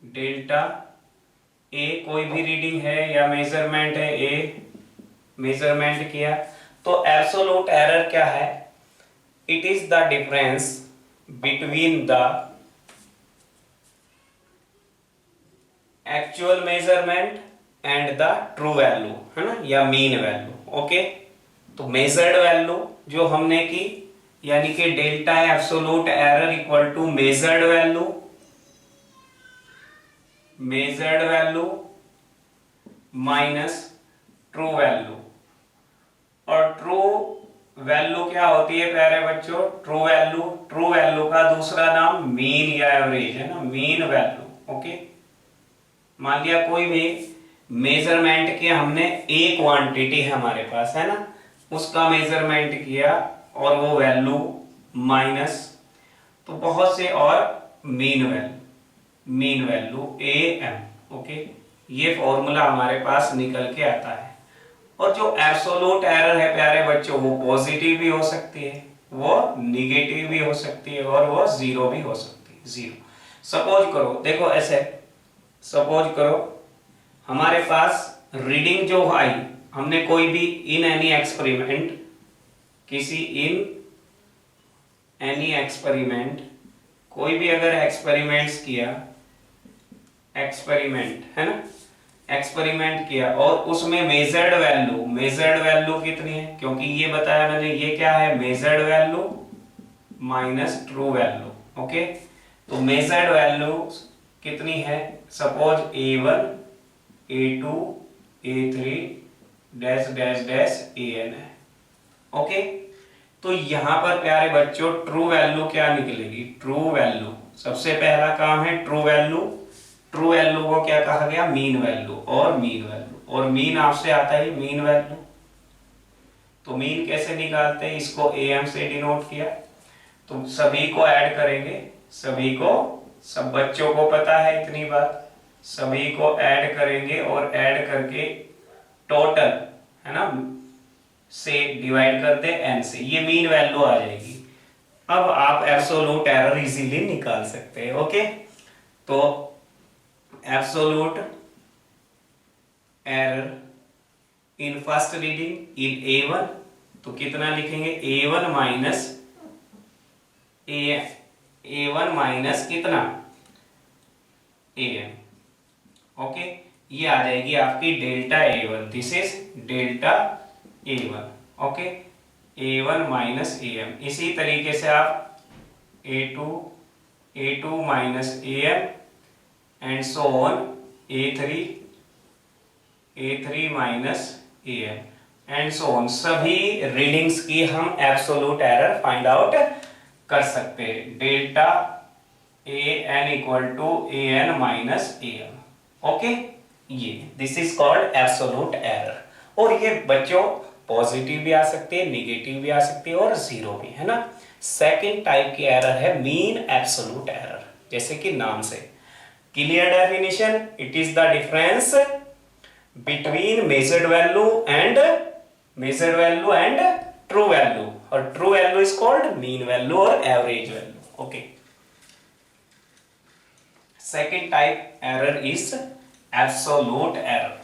delta A कोई भी रीडिंग है या मेजरमेंट है, ए मेजरमेंट किया, तो एब्सोल्यूट एरर क्या है? It is the difference between the actual measurement and the true value, है ना, या मीन वैल्यू। ओके, तो मेजर्ड वैल्यू जो हमने की, यानी कि delta absolute error equal to measured value minus true value. और ट्रू वैल्यू क्या होती है प्यारे बच्चों? ट्रू वैल्यू का दूसरा नाम मीन या एवरेज है ना, मीन वैल्यू। ओके, मान लिया कोई भी मेजरमेंट किया हमने, एक क्वांटिटी है हमारे पास, है ना, उसका मेजरमेंट किया और वो वैल्यू माइनस तो बहुत से और mean value A M. Okay, ये फॉर्मूला हमारे पास निकल के आता है। और जो एब्सोल्यूट एरर है प्यारे बच्चों, वो पॉजिटिव भी हो सकती है, वो निगेटिव भी हो सकती है, और वो जीरो भी हो सकती है। जीरो, सपोज करो, देखो ऐसे सपोज करो हमारे पास रीडिंग जो आई, हमने कोई भी इन एनी एक्सपेरिमेंट, कोई भी अगर एक्सपेरिमेंट्स किया, एक्सपेरिमेंट है ना, एक्सपेरिमेंट किया और उसमें मेजर्ड वैल्यू कितनी है? क्योंकि ये बताया मैंने, ये क्या है? Measured value minus true value. Okay, तो मेजर्ड वैल्यू कितनी है? Suppose A1 A2 A3 dash dash dash AN है। ओके, तो यहां पर प्यारे बच्चों ट्रू वैल्यू क्या निकलेगी? ट्रू वैल्यू, सबसे पहला काम है ट्रू वैल्यू को क्या कहा गया? Mean value. और मीन आपसे आता है मीन वैल्यू, तो मीन कैसे निकालते हैं? इसको AM से डिनोट किया, तो सभी को ऐड करेंगे, सब बच्चों को पता है इतनी बात, सभी को ऐड करेंगे और ऐड करके टोटल, है ना, से डिवाइड कर दे n से, ये मीन वैल्यू आ जाएगी। अब आप एब्सोल्यूट एरर इजीली निकाल सकते हैं। ओके, तो absolute error in first reading in A1, तो कितना लिखेंगे? A1 माइनस कितना? AM। ओके, ये आ जाएगी आपकी delta A1, this is delta A1। Okay, A1 minus AM। इसी तरीके से आप A2 minus AM and so on A3 minus AM and so on, सभी रीडिंग्स की हम एब्सोल्यूट एरर फाइंड आउट कर सकते हैं। Delta AN equal to AN minus AM। Okay, ये this is called absolute error. और ये बच्चों पॉजिटिव भी आ सकती है, निगेटिव भी आ सकती है और जीरो भी, है ना। सेकंड टाइप की एरर है मीन एब्सोल्यूट एरर, जैसे कि नाम से clear definition, it is the difference between measured value and true value, और true value is called mean value और average value. Okay, second type error is absolute error।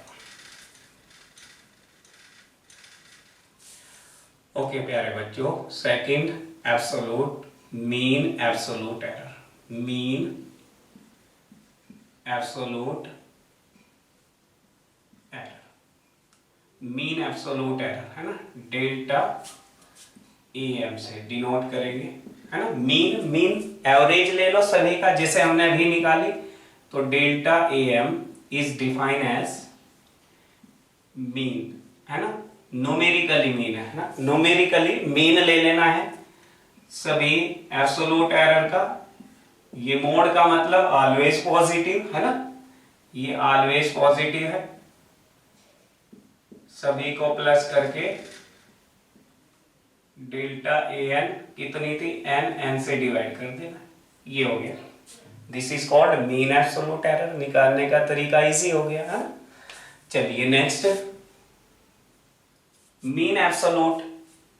Okay प्यारे बच्चों, second absolute mean absolute error, mean absolute error है ना, delta AM से denote करेंगे, है ना। मीन एवरेज ले लो सभी का, जैसे हमने अभी निकाली, तो delta AM is define as mean, है ना, न्यूमेरिकली मीन है ना, न्यूमेरिकली मीन ले लेना है सभी एब्सोल्यूट एरर का। ये मोड का मतलब ऑलवेज पॉजिटिव है ना, ये ऑलवेज पॉजिटिव है, सभी को प्लस करके डेल्टा ए एन कितनी थी, एन से डिवाइड कर देना, ये हो गया। This is called mean absolute error. निकालने का तरीका इजी हो गया है ना। चलिए नेक्स्ट, मीन एब्सोल्यूट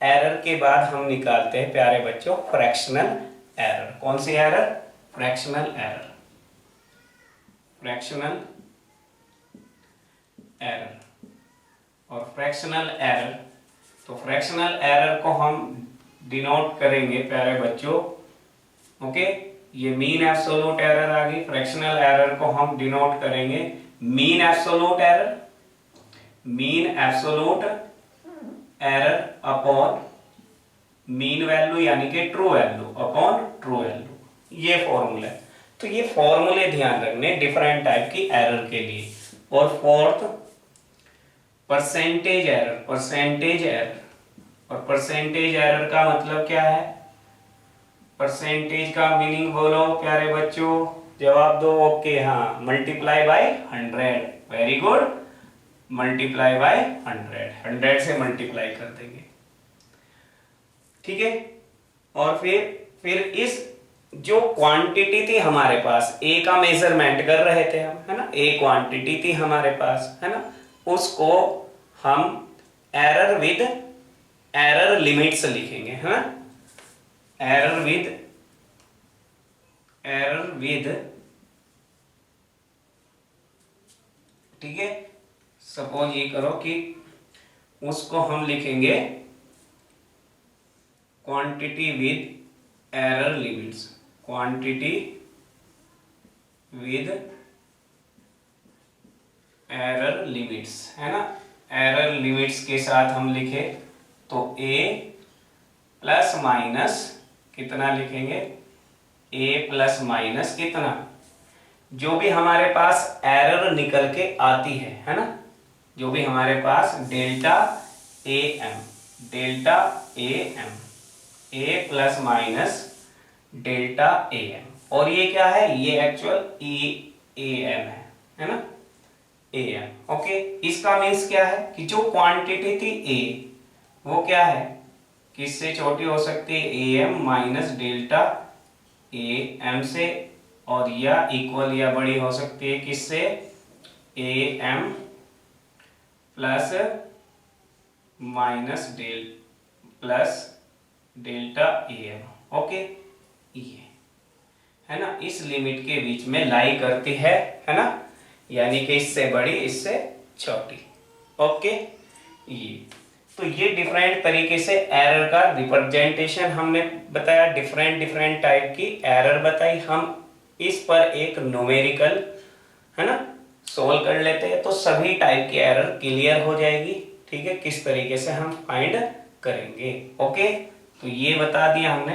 एरर के बाद हम निकालते हैं प्यारे बच्चों फ्रैक्शनल एरर। कौन सी एरर, फ्रैक्शनल एरर, फ्रैक्शनल एरर। और फ्रैक्शनल एरर, तो फ्रैक्शनल एरर को हम डिनोट करेंगे प्यारे बच्चों, ओके, ये मीन एब्सोल्यूट एरर आ गई, फ्रैक्शनल एरर को हम डिनोट करेंगे mean absolute error, mean absolute error upon mean value यानी कि true value upon true value, ये फॉर्मूला है। तो ये फॉर्मूले ध्यान रखने डिफरेंट टाइप की एरर के लिए। और fourth percentage error, percentage error, और परसेंटेज एरर का मतलब क्या है, परसेंटेज का मीनिंग बोलो प्यारे बच्चों, जवाब दो ओके, हाँ, multiply by 100, very good, multiply by 100, 100 से मल्टीप्लाई कर देंगे, ठीक है। और फिर इस जो क्वांटिटी थी हमारे पास, ए का मेजरमेंट कर रहे थे हम, है ना, ए क्वांटिटी थी हमारे पास, है ना, उसको हम एरर विद एरर लिमिट्स लिखेंगे, है ना, एरर विद, ठीक है। सपोज ये करो कि उसको हम लिखेंगे quantity with error limits, quantity with error limits, है ना, एरर लिमिट्स के साथ हम लिखे तो a प्लस माइनस कितना लिखेंगे, a प्लस माइनस कितना, जो भी हमारे पास एरर निकल के आती है ना, जो भी हमारे पास delta A M, delta A M, A plus minus delta A M, और ये क्या है, ये एक्चुअल ए एम है ना, ए एम, ओके। इसका मीन्स क्या है कि जो क्वांटिटी थी ए, वो क्या है, किससे छोटी हो सकती है, A M minus delta A M से, और या इक्वल या बड़ी हो सकती है किससे, A M plus minus delta A M, okay, ये है ना, इस लिमिट के बीच में लाई करती है ना, यानी कि इससे बड़ी इससे छोटी, ओके। ये तो ये डिफरेंट तरीके से एरर का रिप्रेजेंटेशन हमने बताया, डिफरेंट टाइप की एरर बताई, हम इस पर एक न्यूमेरिकल, है ना, सोल्व कर लेते हैं तो सभी टाइप की एरर क्लियर हो जाएगी, ठीक है, किस तरीके से हम फाइंड करेंगे, ओके। तो ये बता दिया हमने,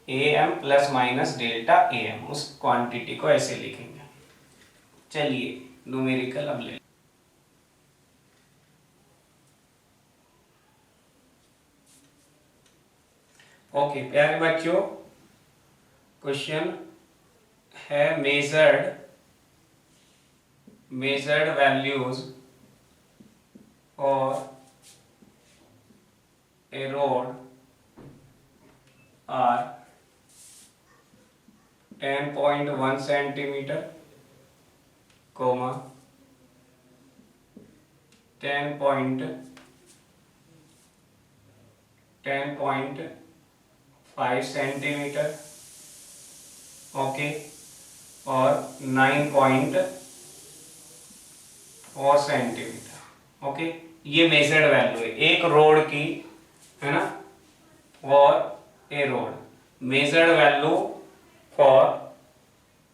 A M plus minus delta A M, उस क्वांटिटी को ऐसे लिखेंगे। चलिए न्यूमेरिकल अब ले, ओके प्यारे बच्चों, क्वेश्चन है measured values for a rod are 10.1 centimeter, 10.5 centimeter, okay, और 9.4 सेंटीमीटर, ओके। ये मेजर्ड वैल्यू है एक रोड की, है ना, for a road, measured value for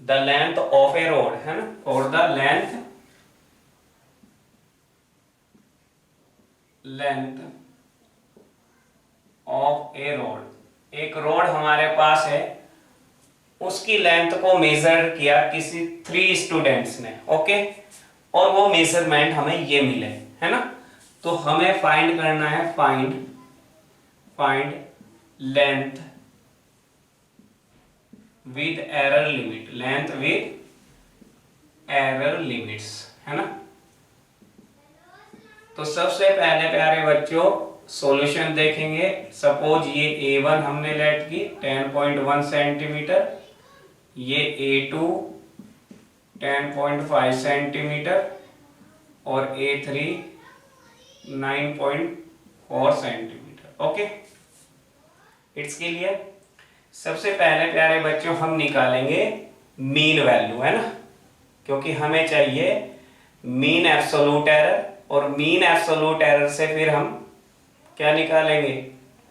the length of A road, है ना, for the length of A road, एक रोड हमारे पास है, उसकी लेंथ को मेजर किया किसी 3 स्टूडेंट्स ने, ओके, और वो मेजरमेंट हमें ये मिले, है ना। तो हमें फाइंड करना है, find length with error limit, length with error limits, है ना। तो सबसे पहले प्यारे बच्चों सॉल्यूशन देखेंगे। सपोज ये A1 हमने लेट की 10.1 सेंटीमीटर, ये A2 10.5 सेंटीमीटर और A3 9.4 centimetre. Okay, it's clear. सबसे पहले प्यारे बच्चों हम निकालेंगे मीन वैल्यू, है ना, क्योंकि हमें चाहिए मीन एब्सोल्यूट एरर, और मीन एब्सोल्यूट एरर से फिर हम क्या निकालेंगे,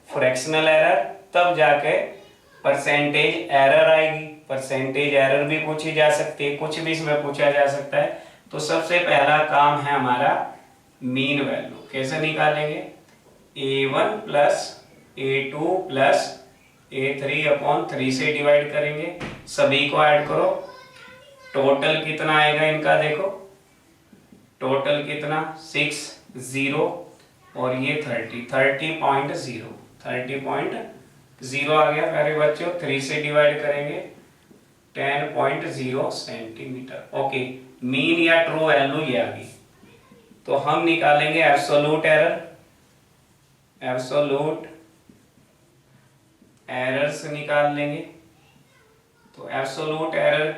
फ्रैक्शनल एरर, तब जाके परसेंटेज एरर आएगी। परसेंटेज एरर भी पूछी जा सकती है, कुछ भी इसमें पूछा जा सकता है। तो सबसे पहला काम है हमारा मीन वैल्यू। कैसे निकालेंगे, A1 plus A2 plus A3 upon 3 से डिवाइड करेंगे, सभी को ऐड करो, टोटल कितना आएगा इनका, देखो टोटल कितना 6 0 और ये 30.0 आ गया प्यारे बच्चों। 3 से डिवाइड करेंगे 10.0 सेंटीमीटर। ओके, मीन या ट्रू वैल्यू ये आ गई। तो हम निकालेंगे एब्सोल्यूट एरर, एब्सोल्यूट एरर्स निकाल लेंगे। तो absolute error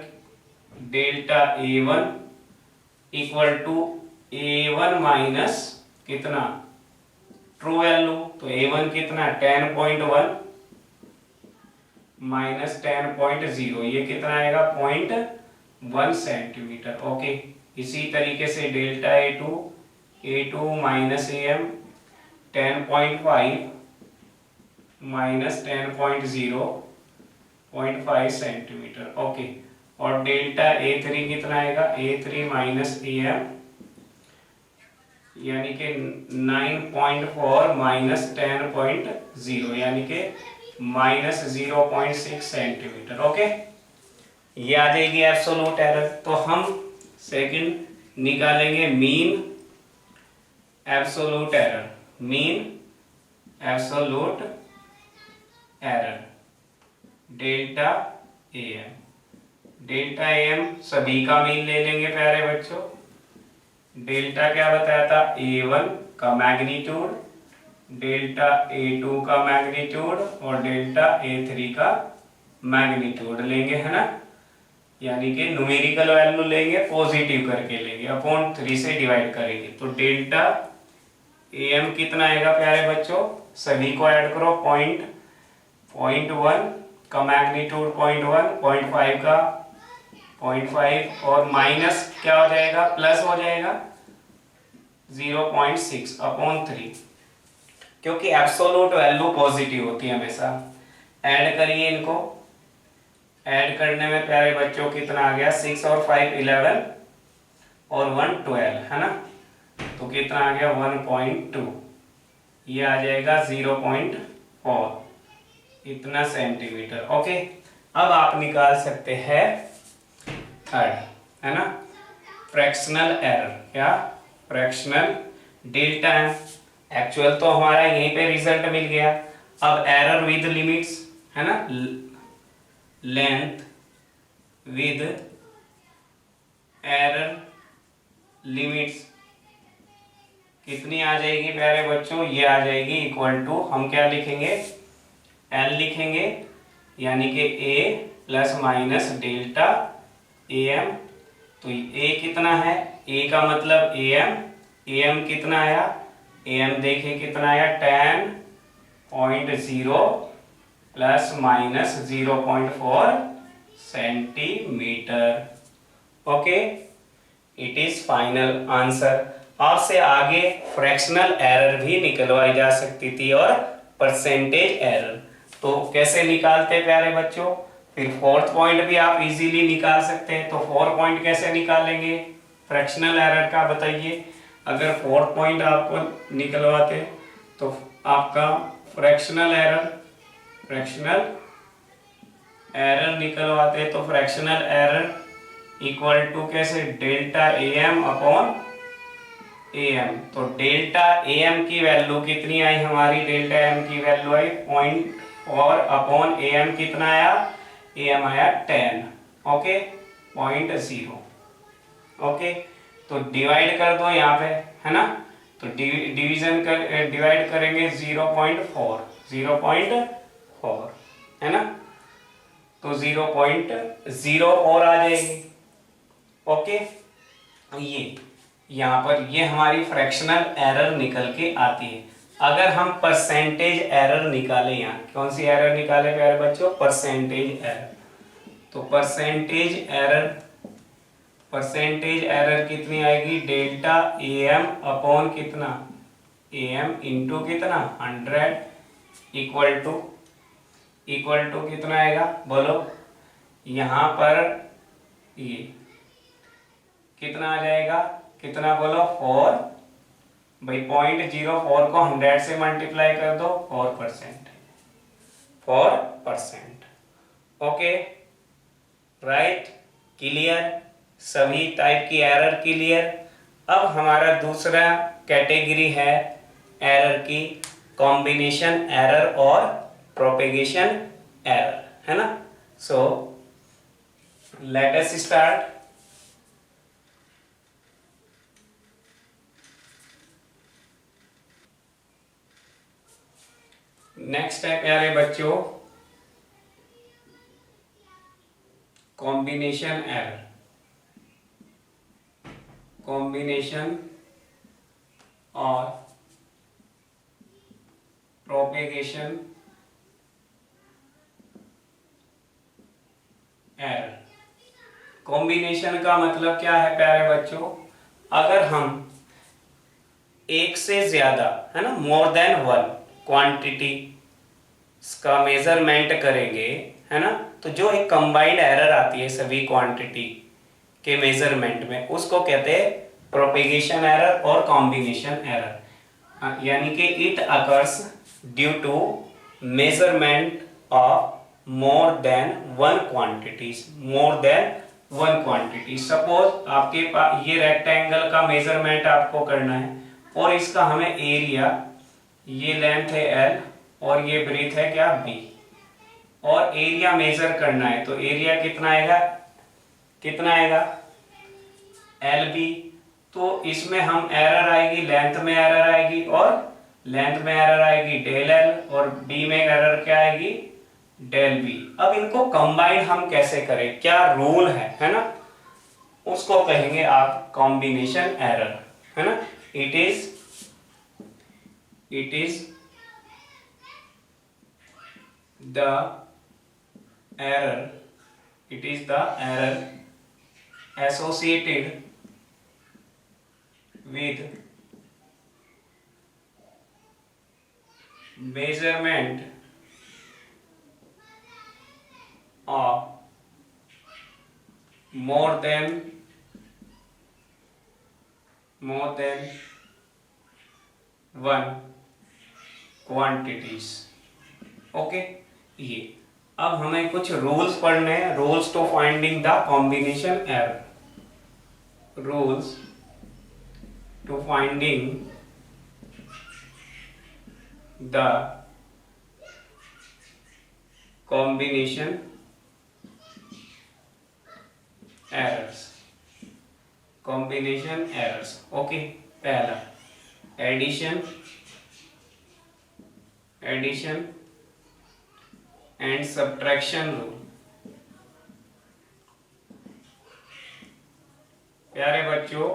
delta A1 equal to A1 minus कितना, ट्रू वैल्यू। तो A1 कितना 10.1 माइनस 10.0, ये कितना आएगा 0.1 सेंटीमीटर। ओके, इसी तरीके से delta A2 minus AM 10.5 minus 10.0 0.5 centimetre. Okay, और डेल्टा A3 कितना आएगा, A3 माइनस AM यानी कि 9.4 माइनस 10.0 यानी कि माइनस 0.6 सेंटीमीटर। ओके, ये आ जाएगी एब्सोल्यूट एरर। तो हम सेकंड निकालेंगे mean absolute error, mean absolute error delta AM। Delta AM सभी का मीन ले लेंगे प्यारे बच्चों। डेल्टा क्या बताया था, A1 का मैग्नीट्यूड, डेल्टा A2 का मैग्नीट्यूड और डेल्टा A3 का मैग्नीट्यूड लेंगे, है ना। यानी कि न्यूमेरिकल वैल्यू लेंगे, पॉजिटिव करके लेंगे, अपॉन 3 से डिवाइड करेंगे। तो डेल्टा AM कितना आएगा प्यारे बच्चों, सभी को ऐड करो, 0.1 का मैग्नीट्यूड 0.1, 0.5 का 0.5 और माइनस क्या हो जाएगा, प्लस हो जाएगा 0.6 अपॉन 3, क्योंकि एब्सोल्यूट वैल्यू पॉजिटिव होती है हमेशा। ऐड करिए इनको, ऐड करने में प्यारे बच्चों कितना आ गया, 6 और 5 11 और 1 12, है ना। तो कितना आ गया 1.2, ये आ जाएगा 0.4 इतना सेंटीमीटर। ओके, अब आप निकाल सकते हैं थर्ड, है ना, फ्रैक्शनल एरर। क्या, फ्रैक्शनल डेल्टा है, एक्चुअल तो हमारा यहीं पे रिजल्ट मिल गया। अब एरर विद लिमिट्स, है ना, लेंथ विद एरर लिमिट्स कितनी आ जाएगी प्यारे बच्चों, ये आ जाएगी इक्वल टू, हम क्या लिखेंगे, L लिखेंगे, यानी कि A plus minus delta AM। तो A कितना है, A का मतलब AM कितना आया, AM देखिए कितना आया 10.0 plus minus 0.4 centimetre. Okay, it is final answer. आपसे आगे फ्रैक्शनल एरर भी निकलवाई जा सकती थी और परसेंटेज एरर। तो कैसे निकालते प्यारे बच्चों, फिर फोर्थ पॉइंट भी आप इजीली निकाल सकते हैं। तो 4 पॉइंट कैसे निकालेंगे फ्रैक्शनल एरर का, बताइए। अगर 4 पॉइंट आपको निकलवाते तो आपका फ्रैक्शनल एरर निकलवाते तो फ्रैक्शनल एरर इक्वल टू कैसे, डेल्टा AM अपॉन एम, तो डेल्टा एम की वैल्यू कितनी आई हमारी, डेल्टा एम की वैल्यू आई 0.4 अपॉन एम कितना आया, एम आया 10, ओके 0.0, ओके। तो डिवाइड कर दो यहाँ पे, है ना, तो डिवीजन कर डिवाइड करेंगे 0.4, 0.4 है ना, तो 0.04 आ जाएगी, ओके। ये यहाँ पर ये हमारी फ्रैक्शनल एरर निकल के आती है। अगर हम परसेंटेज एरर निकालें, यहाँ कौन सी एरर निकाले प्यारे बच्चों, परसेंटेज एरर, तो परसेंटेज एरर कितनी आएगी, डेल्टा एम अपॉन कितना, एम इंटू कितना 100 इक्वल टू कितना आएगा बोलो, यहाँ पर ये कितना आ जाएगा, कितना बोलो 4, भाई 0.04 को 100 से मल्टीप्लाई कर दो, 4%, 4%, ओके राइट, क्लियर, सभी टाइप की एरर क्लियर। अब हमारा दूसरा कैटेगरी है एरर की, कॉम्बिनेशन एरर और प्रोपेगेशन एरर, है ना। So let us start. Next है प्यारे बच्चों कॉम्बिनेशन एरर, कॉम्बिनेशन और प्रोपेगेशन एरर। कॉम्बिनेशन का मतलब क्या है प्यारे बच्चों, अगर हम एक से ज्यादा, है ना, मोर देन वन क्वांटिटी का मेजरमेंट करेंगे, है ना, तो जो एक कंबाइंड एरर आती है सभी क्वांटिटी के मेजरमेंट में, उसको कहते हैं प्रोपेगेशन एरर और कॉम्बिनेशन एरर, यानी कि it occurs due to measurement of more than one quantities, more than one quantity. Suppose आपके पास ये रेक्टेंगल का मेजरमेंट आपको करना है और इसका हमें एरिया, ये लेंथ है L और ये ब्रीथ है क्या B, और एरिया मेजर करना है, तो एरिया कितना आएगा, कितना आएगा LB। तो इसमें हम एरर आएगी, लेंथ में एरर आएगी, और लेंथ में एरर आएगी डेल L, और B में एरर क्या आएगी डेल B। अब इनको कंबाइन हम कैसे करें, क्या रूल है ना, उसको कहेंगे आप कॉम्बिनेशन एरर, है ना। It is the error associated with measurement of more than one quantities, okay. ये अब हमें कुछ रूल्स पढ़ने हैं, rules to finding the combination error, rules to finding the combination errors, combination errors, okay. पहला addition and subtraction rule. प्यारे बच्चों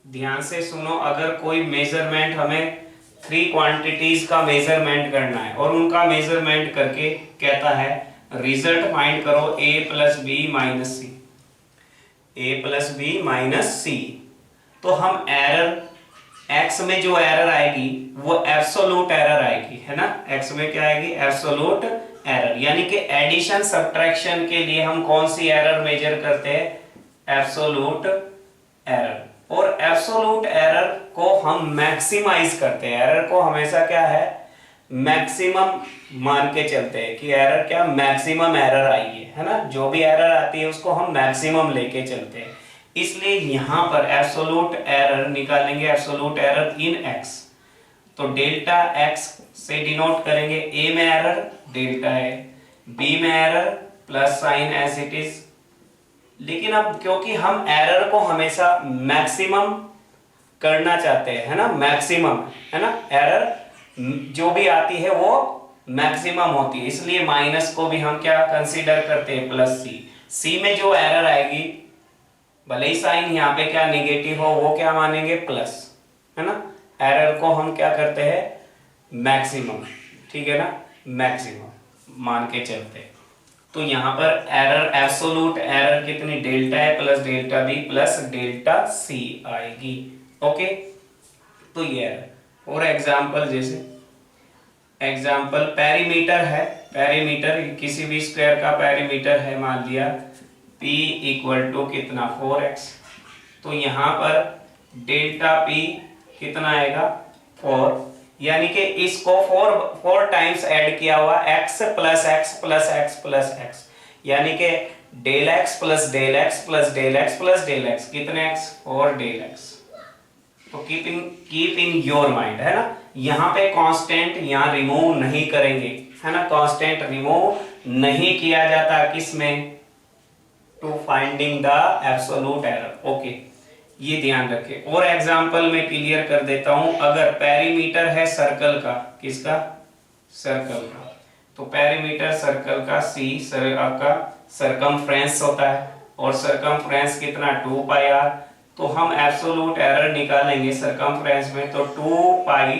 ध्यान से सुनो, अगर कोई मेजरमेंट, हमें 3 क्वांटिटीज का मेजरमेंट करना है और उनका मेजरमेंट करके कहता है रिजल्ट फाइंड करो a plus B minus C, a plus B minus C, तो हम एरर x में जो एरर आएगी वो एब्सोल्यूट एरर आएगी, है ना। x में क्या आएगी, एब्सोल्यूट एरर, यानी कि एडिशन सब्ट्रैक्शन के लिए हम कौन सी एरर मेजर करते हैं, एब्सोल्यूट एरर। और एब्सोल्यूट एरर को हम मैक्सिमाइज करते हैं, एरर को हमेशा क्या है मैक्सिमम मान के चलते हैं कि एरर क्या मैक्सिमम एरर आई है ना, जो भी एरर आती है उसको हम मैक्सिमम लेके चलते हैं। इसलिए यहां पर एब्सोल्यूट एरर निकालेंगे, एब्सोल्यूट एरर इन एक्स, तो डेल्टा एक्स से डिनोट करेंगे। ए में एरर डेल्टा ए, बी में error plus sign as it is. लेकिन अब क्योंकि हम एरर को हमेशा मैक्सिमम करना चाहते हैं, है ना, मैक्सिमम, है ना, एरर जो भी आती है वो मैक्सिमम होती है, इसलिए माइनस को भी हम क्या कंसीडर करते हैं, प्लस सी। सी में जो एरर आएगी, भले ही साइन यहाँ पे क्या नेगेटिव हो, वो क्या मानेंगे, प्लस, है ना। एरर को हम क्या करते हैं, मैक्सिमम, ठीक है ना, मैक्सिमम मान के चलते हैं। तो यहाँ पर एरर, एब्सोल्यूट एरर कितनी, डेल्टा है plus delta B plus delta C आएगी। ओके, तो ये एरर। और एग्जाम्पल, जैसे एग्जाम्पल पेरीमीटर है, पेरीमीटर किसी भी स्क्वायर का पेरीमीटर है, मान लिया p इक्वल टू कितना 4x, तो यहाँ पर डेल्टा p कितना आएगा 4, यानी कि इसको 4 टाइम्स ऐड किया हुआ x plus X plus X plus X, यानी कि del X plus del X plus del X plus del X, कितने x, 4 डेल x। तो कीप इन योर माइंड, है ना, यहाँ पे कांस्टेंट यहाँ रिमूव नहीं करेंगे, है ना, कांस्टेंट रिमूव नहीं किया जाता किसमें, to finding the absolute error. Okay, ये ध्यान रखें। और एग्जांपल में क्लियर कर देता हूं, अगर पेरीमीटर है सर्कल का, किसका, सर्कल का, तो पेरीमीटर सर्कल का सी का सरकमफ्रेंस होता है, और सरकमफ्रेंस कितना 2 पाई आर, तो हम एब्सोल्यूट एरर निकालेंगे सरकमफ्रेंस में, तो 2 पाई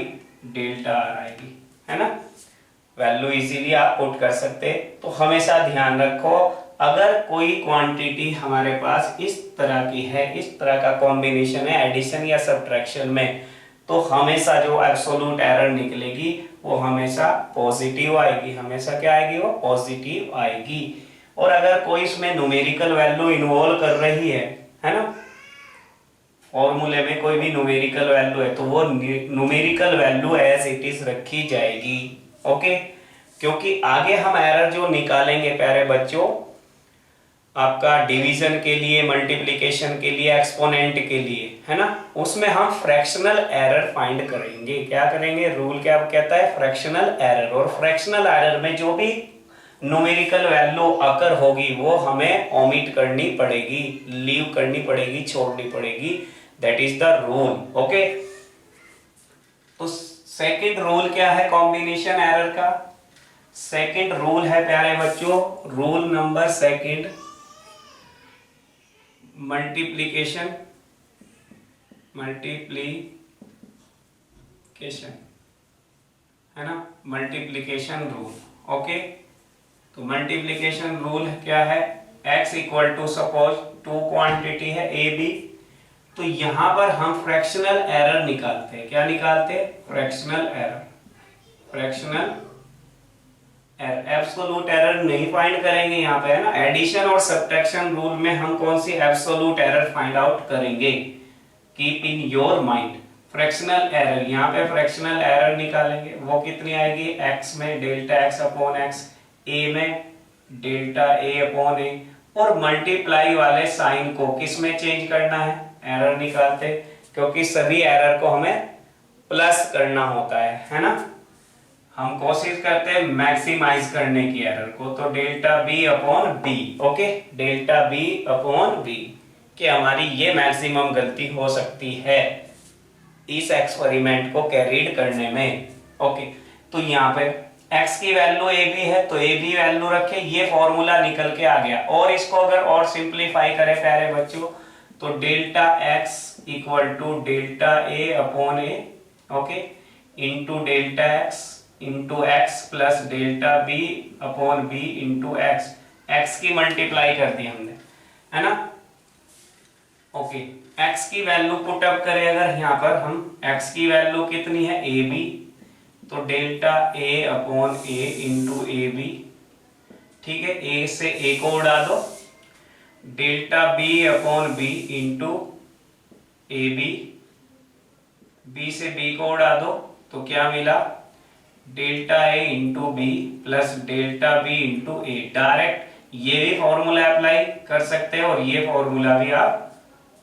डेल्टा आर आएगी, है ना। वैल्यू इजीली आप पुट कर सकते। तो हमेशा ध्यान रखो, अगर कोई क्वांटिटी हमारे पास इस तरह की है, इस तरह का कॉम्बिनेशन है एडिशन या सब्ट्रैक्शन में, तो हमेशा जो एब्सोल्यूट एरर निकलेगी वो हमेशा पॉजिटिव आएगी, हमेशा क्या आएगी, वो पॉजिटिव आएगी। और अगर कोई इसमें न्यूमेरिकल वैल्यू इन्वॉल्व कर रही है ना, फॉर्मूले में कोई भी न्यूमेरिकल वैल्यू है, तो वो numerical value as it is रखी जाएगी। ओके, क्योंकि आगे हम एरर जो निकालेंगे प्यारे बच्चों, आपका डिवीजन के लिए, मल्टीप्लिकेशन के लिए, एक्सपोनेंट के लिए, है ना, उसमें हम फ्रैक्शनल एरर फाइंड करेंगे। क्या करेंगे, रूल क्या कहता है, फ्रैक्शनल एरर। और फ्रैक्शनल एरर में जो भी न्यूमेरिकल वैल्यू अकर होगी वो हमें ओमिट करनी पड़ेगी, लीव करनी पड़ेगी, छोड़नी पड़ेगी। That is the rule. Okay, तो सेकंड रूल क्या है कॉम्बिनेशन एरर का, सेकंड रूल है प्यारे बच्चों, रूल नंबर सेकंड, मल्टीप्लिकेशन है ना, मल्टीप्लिकेशन रूल। ओके, तो मल्टीप्लिकेशन रूल क्या है, x equal to suppose 2 quantity है ए बी, तो यहां पर हम फ्रैक्शनल एरर निकालते हैं। क्या निकालते हैं, fractional error, fractional error. Absolute error नहीं फाइंड करेंगे यहाँ पे, है ना। एडिशन और सब्ट्रैक्शन रूल में हम कौन सी एब्सोल्यूट एरर फाइंड आउट करेंगे, keep in your mind. Fractional error, यहाँ पे फ्रैक्शनल एरर निकालेंगे, वो कितनी आएगी, x में delta x upon x, a में डेल्टा a अपॉन a, और मल्टीप्लाई वाले साइन को किस में चेंज करना है, एरर निकालते, क्योंकि सभी एरर को हमें प्लस करना होता है ना। हम कोशिश करते हैं मैक्सिमाइज करने की एरर को, तो delta B upon b. Okay, delta B upon b, कि हमारी ये मैक्सिमम गलती हो सकती है इस एक्सपेरिमेंट को कैरीड करने में। ओके, तो यहाँ पे x की वैल्यू ए बी है, तो ए बी वैल्यू रखे, ये फॉर्मूला निकल के आ गया। और इसको अगर और सिंप्लीफाई करें प्यारे बच्चों, तो delta x equal to delta A upon a, okay, into delta x into x plus delta B upon b into x, x की मल्टीप्लाई कर दी हमने, है ना। ओके, x की वैल्यू पुट अप करें अगर यहाँ पर हम, x की वैल्यू कितनी है ए बी, तो delta a upon a into a b, ठीक है, a से a को उड़ा दो, delta b upon b into a b, b से b को उड़ा दो, तो क्या मिला, delta a into B plus delta b into a. Direct ये भी फॉर्मूला अप्लाई कर सकते हैं और ये फॉर्मूला भी आप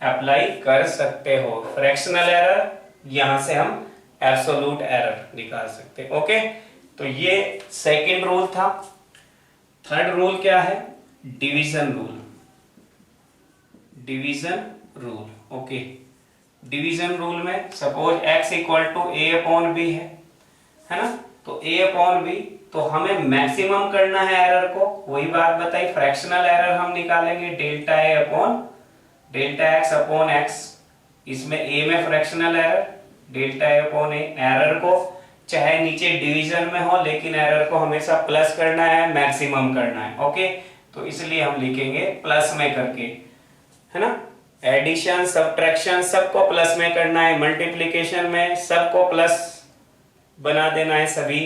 अप्लाई कर सकते हो। फ्रैक्शनल एरर, यहां से हम एब्सोल्यूट एरर निकाल सकते हैं। ओके, तो ये सेकंड रूल था। थर्ड रूल क्या है? Division rule. Division rule, okay. Division rule में suppose x equal to A upon B है ना, तो a अपॉन बी, तो हमें मैक्सिमम करना है एरर को। वही बात बताई, फ्रैक्शनल एरर हम निकालेंगे delta a upon delta x upon x। इसमें a में fractional error, delta a upon a। Error को चाहे नीचे डिवीजन में हो, लेकिन एरर को हमेशा प्लस करना है, मैक्सिमम करना है। ओके, तो इसलिए हम लिखेंगे प्लस में करके, है ना। एडिशन, सब्ट्रैक्शन सबको प्लस में करना है, मल्टीप्लिकेशन में सबको प्लस बना देना है सभी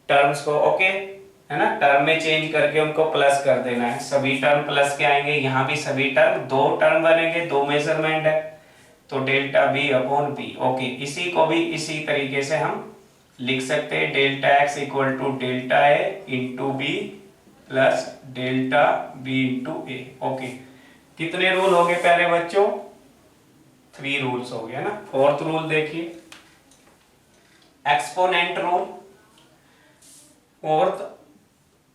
टर्म्स को। ओके, है ना, टर्म में चेंज करके उनको प्लस कर देना है। सभी टर्म प्लस के आएंगे, यहाँ भी सभी टर्म, दो टर्म बनेंगे, दो मेजरमेंट है, तो delta B upon b. Okay, इसी को भी इसी तरीके से हम लिख सकते हैं, delta x equal to delta a into B plus delta B into a. Okay, कितने रूल हो गए प्यारे बच्चों? 3 रूल्स हो गए ना। फोर्थ रूल देखिए, exponent rule. Fourth,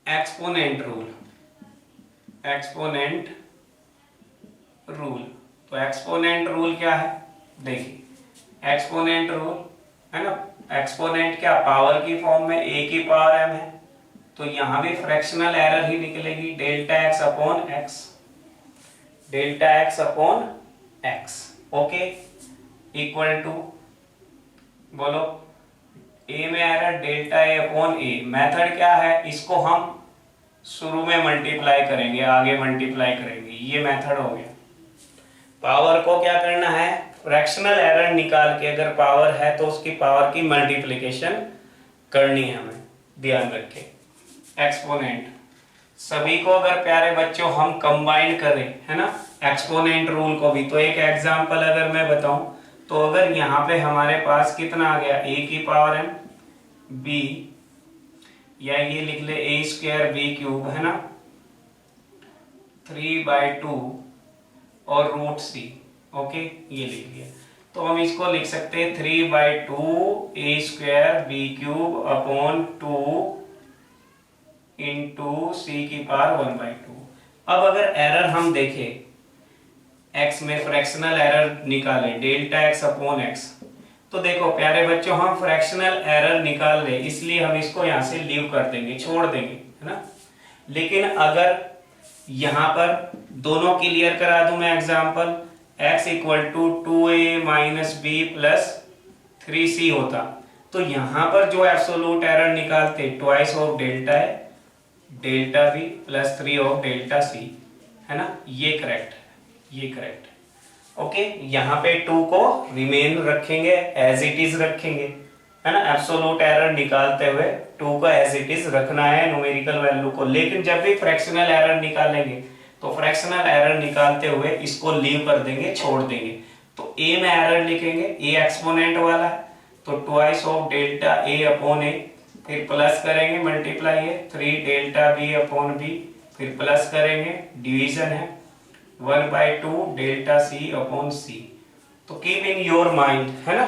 exponent rule. Exponent rule, तो एक्सपोनेंट रूल क्या है? देखिए, एक्सपोनेंट रूल है ना, एक्सपोनेंट क्या, पावर की फॉर्म में a की पावर m है, तो यहां भी फ्रैक्शनल एरर ही निकलेगी, delta x upon x, delta x upon x. Okay, equal to, बोलो, a में error delta a upon a। Method क्या है? इसको हम शुरू में मल्टीप्लाई करेंगे, आगे मल्टीप्लाई करेंगे, ये मेथड हो गया। पावर को क्या करना है? फ्रैक्शनल एरर निकाल के, अगर पावर है तो उसकी पावर की मल्टीप्लिकेशन करनी है, हमें ध्यान रखें। एक्सपोनेंट, सभी को अगर प्यारे बच्चों हम कंबाइन करें, है ना, एक्सपोनेंट रूल को भी, तो एक एग्जांपल अगर मैं बताऊं, तो अगर यहाँ पे हमारे पास कितना आ गया, a की पावर m b, या ये लिख ले a स्क्वायर b क्यूब, है ना, 3/2 और रूट सी। ओके, ये लिख लिया, तो हम इसको लिख सकते हैं 3/2 a square b cube upon 2 into C की पावर 1/2। अब अगर एरर हम देखें, x में फ्रैक्शनल एरर निकालें, डेल्टा x अपॉन x, तो देखो प्यारे बच्चों, हम फ्रैक्शनल एरर निकाल रहे, इसलिए हम इसको यहां से लीव कर देंगे, छोड़ देंगे, है ना। लेकिन अगर यहां पर दोनों क्लियर करा दूं मैं example, x equal to 2a minus b plus 3c होता, तो यहां पर जो एब्सोल्यूट एरर निकालते, ट्वाइस ऑफ डेल्टा है, delta B plus 3 of delta सी, है ना, ये करेक्ट, ये करेक्ट। ओके, यहाँ पे 2 को रिमेन रखेंगे, एज इट इज रखेंगे, है ना, एब्सोल्यूट एरर निकालते हुए 2 को एज इट इज रखना है न्यूमेरिकल वैल्यू को। लेकिन जब भी फ्रैक्शनल एरर निकालेंगे, तो फ्रैक्शनल एरर निकालते हुए इसको लीव कर देंगे, छोड़ देंगे, तो a में एरर लिखेंगे, a एक्सपोनेंट वाला है, तो twice of delta a upon a, फिर प्लस करेंगे, मल्टीप्लाई है 3 डेल्टा b अपॉन b, फिर प्लस करेंगे, डिवीजन है 1/2 डेल्टा c अपॉन c। तो कीप इन योर माइंड, है ना,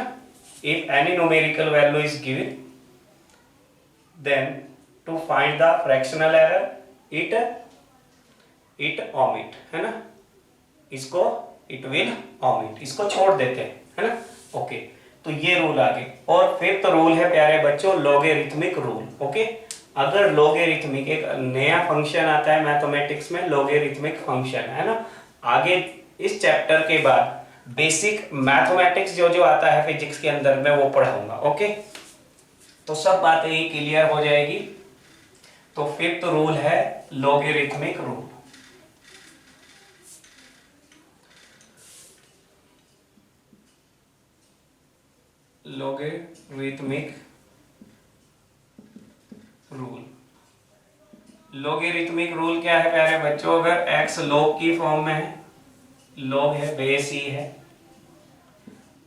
if any numerical value is given, then to find the fractional error, it omit, है ना, इसको इट विल omit, इसको छोड़ देते हैं, है ना। ओके, तो ये रूल आ गए। और फिफ्थ रूल है प्यारे बच्चों, लॉगरिथमिक रूल। ओके, अगर लॉगरिथमिक, एक नया फंक्शन आता है मैथमेटिक्स में, लॉगरिथमिक फंक्शन, है ना। आगे इस चैप्टर के बाद बेसिक मैथमेटिक्स जो जो आता है फिजिक्स के अंदर में, वो पढ़ाऊंगा। ओके, तो सब बातें ये क्लियर हो जाएगी। तो फिफ्थ रूल है logarithmic rule. Logarithmic rule, logarithmic rule क्या है प्यारे बच्चों? अगर x लॉग की फॉर्म में है, लॉग है, बेस ही है,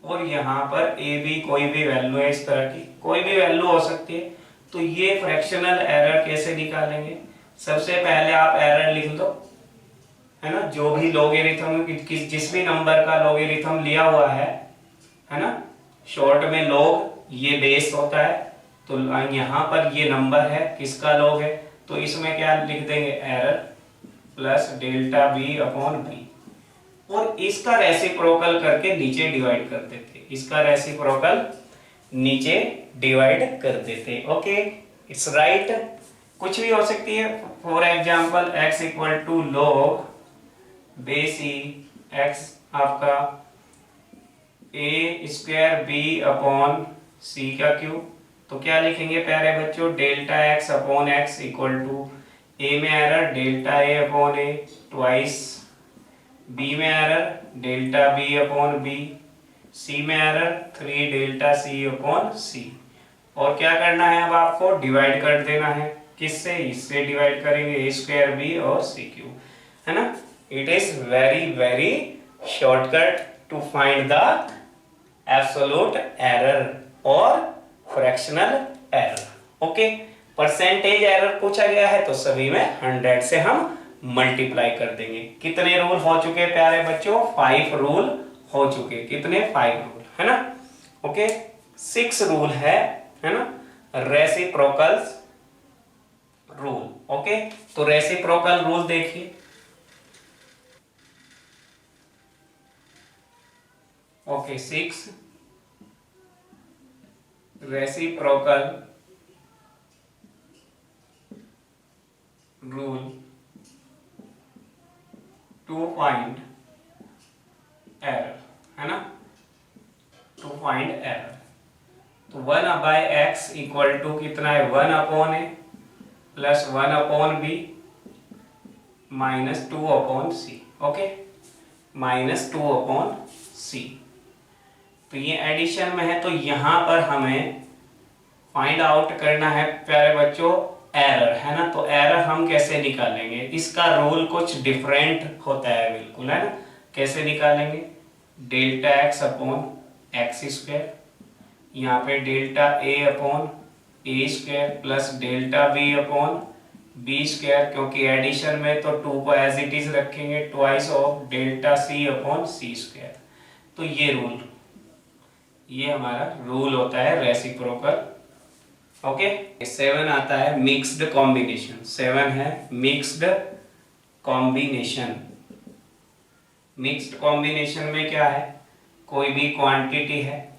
और यहाँ पर a b कोई भी वैल्यू है, इस तरह की कोई भी वैल्यू हो सकती है, तो ये फ्रैक्शनल एरर कैसे निकालेंगे? सबसे पहले आप एरर लिख दो, है ना, जो भी लॉगरिथम जिस भी नंबर का लॉगरिथम लिया हुआ है ना, शॉर्ट में लॉग ये बेस होता है, तो यहाँ पर ये नंबर है किसका लॉग है, तो इसमें क्या लिख देंगे error plus delta B upon b, और इसका रेसिप्रोकल करके नीचे डिवाइड कर देते, इसका रेसिप्रोकल नीचे डिवाइड कर देते। Okay, it's right. कुछ भी हो सकती है, for example x equal to log base e x आपका a square b upon c का क्यूब, तो क्या लिखेंगे प्यारे बच्चों, delta x upon x equal to a में error delta a upon a twice, b में error delta b upon b, c में error 3 delta c upon c, और क्या करना है अब आपको डिवाइड कर देना है, किससे, इससे डिवाइड करेंगे a स्क्वायर b और c क्यूब, है ना। It is very very shortcut to find the absolute error और fractional error. Okay, percentage error पूछा गया है तो सभी में 100 से हम मल्टीप्लाई कर देंगे। कितने रूल हो चुके प्यारे बच्चों, 5 रूल हो चुके, कितने, 5 रूल, है ना। ओके, 6 रूल है ना, रेसिप्रोकल रूल। ओके, तो रेसिप्रोकल रूल देखिए, okay 6 reciprocal rule to find error, है ना, टू फाइंड एरर। तो 1/x इक्वल टू कितना है, 1 अपॉन ए plus 1 upon B minus 2 upon C. Okay, minus 2 upon C, तो ये एडिशन में है, तो यहां पर हमें फाइंड आउट करना है प्यारे बच्चों एरर, है ना। तो एरर हम कैसे निकालेंगे, इसका रूल कुछ डिफरेंट होता है बिल्कुल, है ना। कैसे निकालेंगे, delta x upon X square, यहाँ पे delta A upon A square plus delta B upon B square, क्योंकि एडिशन में तो 2 को एज इट इज रखेंगे, twice of delta C upon C square. तो ये रूल, ये हमारा रूल होता है रेसिप्रोकल। ओके, 7 आता है मिक्स्ड कॉम्बिनेशन, 7 है मिक्स्ड कॉम्बिनेशन। मिक्स्ड कॉम्बिनेशन में क्या है, कोई भी क्वांटिटी है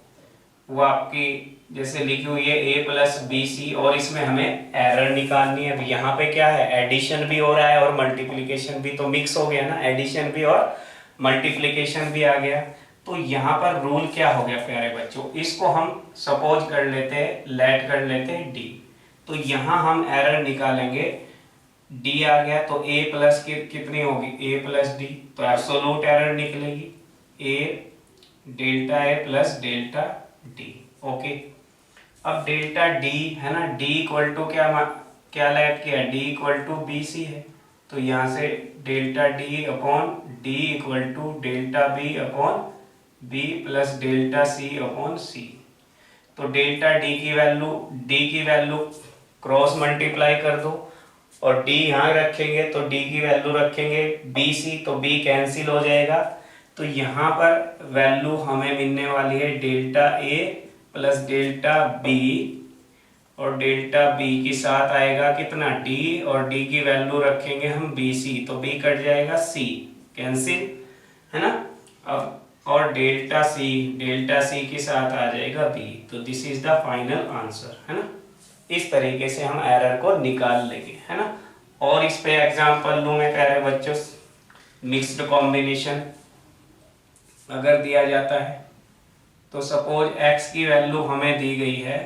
वो आपकी जैसे लिखी हुई है a प्लस बी सी, और इसमें हमें एरर निकालनी है। अब यहाँ पे क्या है, एडिशन भी हो रहा है और मल्टीप्लिकेशन भी, तो मिक्स हो गया ना, एडिशन भी और मल्टीप्लिकेशन भी आ गया। तो यहाँ पर रूल क्या हो गया प्यारे बच्चों, इसको हम सपोज कर लेते हैं, लेट कर लेते हैं डी, तो यहाँ हम एरर निकालेंगे, डी आ गया तो a प्लस कितनी होगी, a प्लस डी, तो एब्सोल्यूट एरर निकलेगी a delta a plus delta D. Okay, अब डेल्टा डी है ना, डी इक्वल टू क्या लेट किया, D equal to B C है, तो यहाँ से delta D upon D equal to delta B upon B plus delta C upon C. तो डेल्टा डी की वैल्यू क्रॉस मल्टीप्लाई कर दो, और d यहाँ रखेंगे तो d की वैल्यू रखेंगे bc, तो b कैंसिल हो जाएगा, तो यहाँ पर वैल्यू हमें मिलने वाली है delta a plus delta b, और डेल्टा b के साथ आएगा कितना d, और d की वैल्यू रखेंगे हम bc, तो b कट जाएगा c कैंसिल, है ना। अब और डेल्टा c के साथ आ जाएगा b, तो this is the final answer, है ना। इस तरीके से हम एरर को निकाल लेंगे, है ना। और इस पे एग्जांपल लूं मैं प्यारे बच्चों, मिक्स्ड कॉम्बिनेशन अगर दिया जाता है, तो सपोज x की वैल्यू हमें दी गई है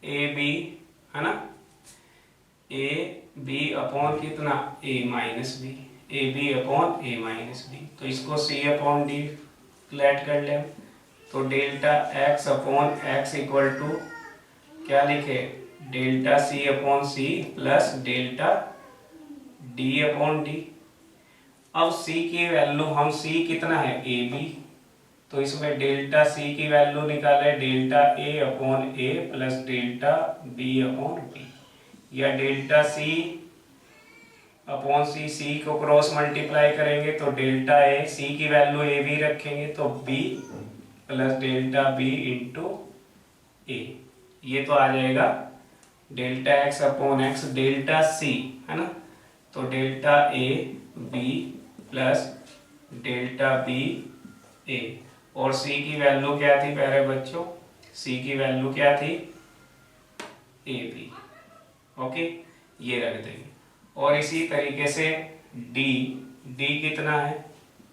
ए बी, है ना, ए बी अपॉन कितना a minus b, a b upon a minus b, तो इसको c अपॉन डी लेट कर ले, तो delta x upon x equal to क्या लिखे, डेल्टा सी upon c plus delta D upon d. अब c की वैल्यू हम c कितना है ए बी, तो इसमें डेल्टा c की वैल्यू निकाले delta a upon A plus delta b upon B, या डेल्टा c अपॉन सी, सी को क्रॉस मल्टीप्लाई करेंगे तो डेल्टा ए, सी की वैल्यू ए भी रखेंगे तो B plus delta B into A, ये तो आ जाएगा delta x upon x delta सी, है ना। तो delta A B plus delta B A, और सी की वैल्यू क्या थी प्यारे बच्चों, सी की वैल्यू क्या थी ए बी, ओके, ये रख देंगे। और इसी तरीके से डी, डी कितना है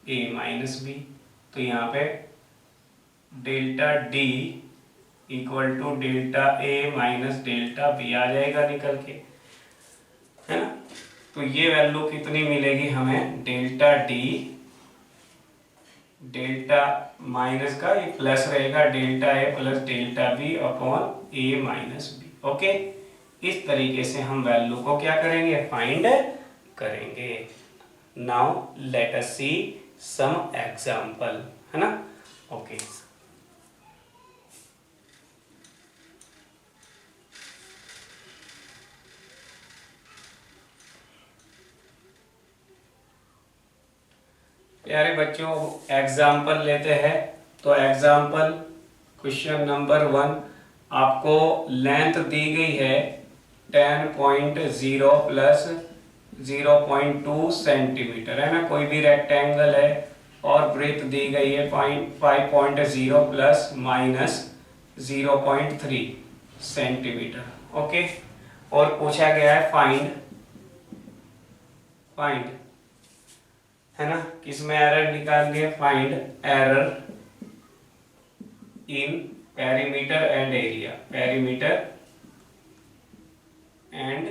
ए माइनस बी, तो यहाँ पे delta D equal to delta A minus delta B आ जाएगा निकल के, है ना। तो ये वैल्यू कितनी मिलेगी हमें, डेल्टा डी, डेल्टा माइनस का ये प्लस रहेगा delta A plus delta B upon A minus B, okay. इस तरीके से हम वैल्यू को क्या करेंगे, फाइंड करेंगे। नाउ लेट अस सी सम एग्जांपल, है ना, ओके। प्यारे बच्चों एग्जाम्पल लेते हैं। तो एग्जाम्पल क्वेश्चन नंबर 1, आपको लेंथ दी गई है 10.0 प्लस 0.2 सेंटीमीटर, है ना, कोई भी रेक्टेंगल है, और ब्रेथ दी गई है 5.0 प्लस माइनस 0.3 सेंटीमीटर, ओके। और पूछा गया है फाइंड, फाइंड, है ना, किसमें एरर निकालनी है, find error in perimeter and area, perimeter and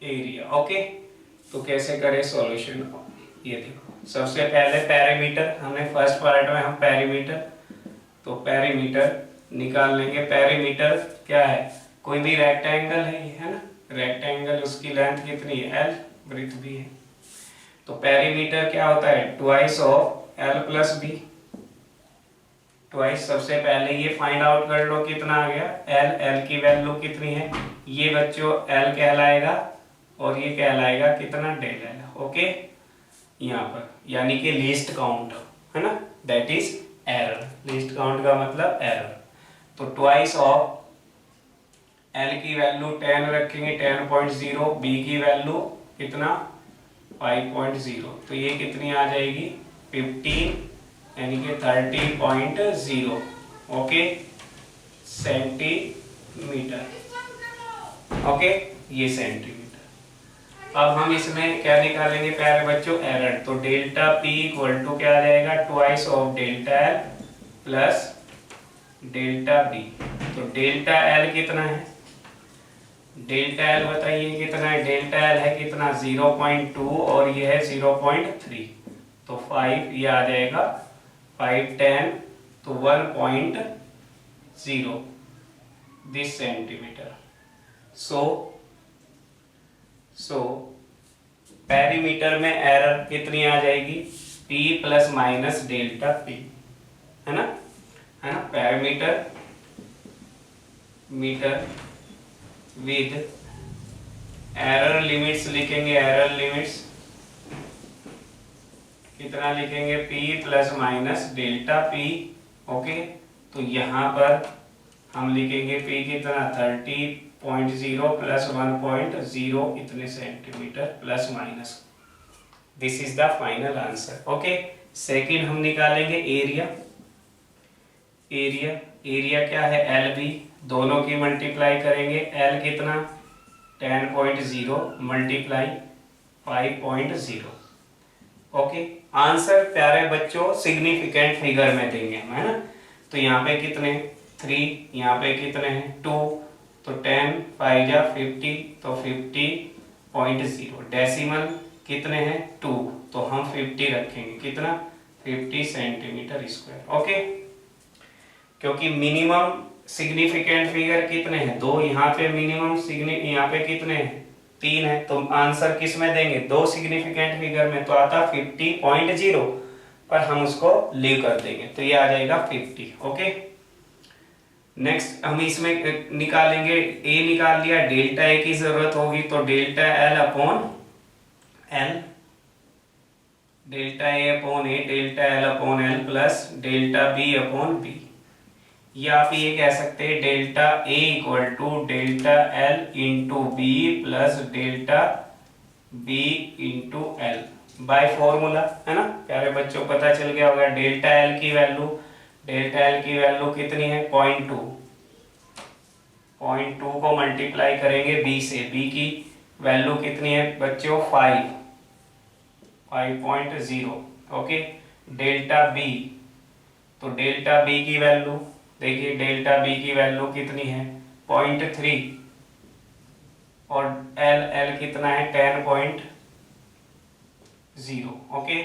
area, okay. तो कैसे करें सॉल्यूशन, ये देखो, सबसे पहले पेरीमीटर, हमें फर्स्ट पार्ट में हम पेरीमीटर, तो पेरीमीटर निकाल लेंगे। पेरीमीटर क्या है, कोई भी रेक्टेंगल है ना, रेक्टेंगल, उसकी लेंथ कितनी है एल, ब्रेथ भी है, तो पेरीमीटर क्या होता है twice of l plus b, twice. सबसे पहले ये फाइंड आउट कर लो कितना आ गया एल, एल की वैल्यू कितनी है, ये बच्चों एल कहलाएगा और ये कहलाएगा कितना डेल एल, ओके, यहाँ पर, यानी कि लीस्ट काउंट, है ना, that is error, least count का मतलब एरर। तो ट्वाइस ऑफ एल की वैल्यू 10 रखेंगे 10.0, बी की वैल्यू कितना 5.0, तो ये कितनी आ जाएगी 15, यानी कि 30.0, ओके, सेंटीमीटर, ओके, ये सेंटीमीटर। अब हम इसमें क्या निकालेंगे प्यारे बच्चों, एरर। तो डेल्टा पी इक्वल टू क्या आ जाएगा, twice of delta L plus delta b. तो डेल्टा एल कितना है, डेल्टा एल बताइए कितना है, डेल्टा एल है कितना 0.2 और ये है 0.3, तो 5, ये आ जाएगा 5 10 तो 1.0 दिस सेंटीमीटर। सो पेरीमीटर में एरर कितनी आ जाएगी, P plus minus delta P, है ना, perimeter metre with error limits लिखेंगे, एरर लिमिट्स कितना लिखेंगे P plus minus delta P, okay. तो यहाँ पर हम लिखेंगे P कितना 30.0 प्लस 1.0 इतने centimetre plus minus, this is the final answer, okay. Second हम निकालेंगे एरिया, एरिया क्या है LB, दोनों की मल्टीप्लाई करेंगे, L कितना 10.0 मल्टीप्लाई 5.0, ओके। आंसर प्यारे बच्चों सिग्निफिकेंट फिगर में देंगे हम, है ना। तो यहाँ पे कितने 3, यहाँ पे कितने हैं 2, तो 10 5 जा 50, तो 50.0, डेसिमल कितने हैं 2, तो हम 50 रखेंगे, कितना 50 सेंटीमीटर स्क्वायर, ओके। क्योंकि मिनिमम सिग्निफिकेंट फिगर कितने हैं 2, यहाँ पे मिनिमम यहाँ पे कितने हैं 3 है, तो आंसर किस में देंगे 2 सिग्निफिकेंट फिगर में, तो आता 50.0, पर हम उसको लीव कर देंगे, तो ये आ जाएगा 50, ओके। नेक्स्ट हम इसमें निकालेंगे, ए निकाल लिया, डेल्टा ए की जरूरत होगी, तो delta L upon L delta A upon A delta L upon L plus delta B upon B, या आप ये कह सकते हैं delta A equal to delta L into B plus delta B into L by formula, है ना प्यारे बच्चों, पता चल गया होगा। डेल्टा एल की वैल्यू कितनी है 0.2, 0.2 को मल्टीप्लाई करेंगे बी से, बी की वैल्यू कितनी है बच्चों 5.0, ओके। डेल्टा बी, तो डेल्टा बी की वैल्यू देखिए, डेल्टा बी की वैल्यू कितनी है 0.3, और एल कितना है 10.0, ओके।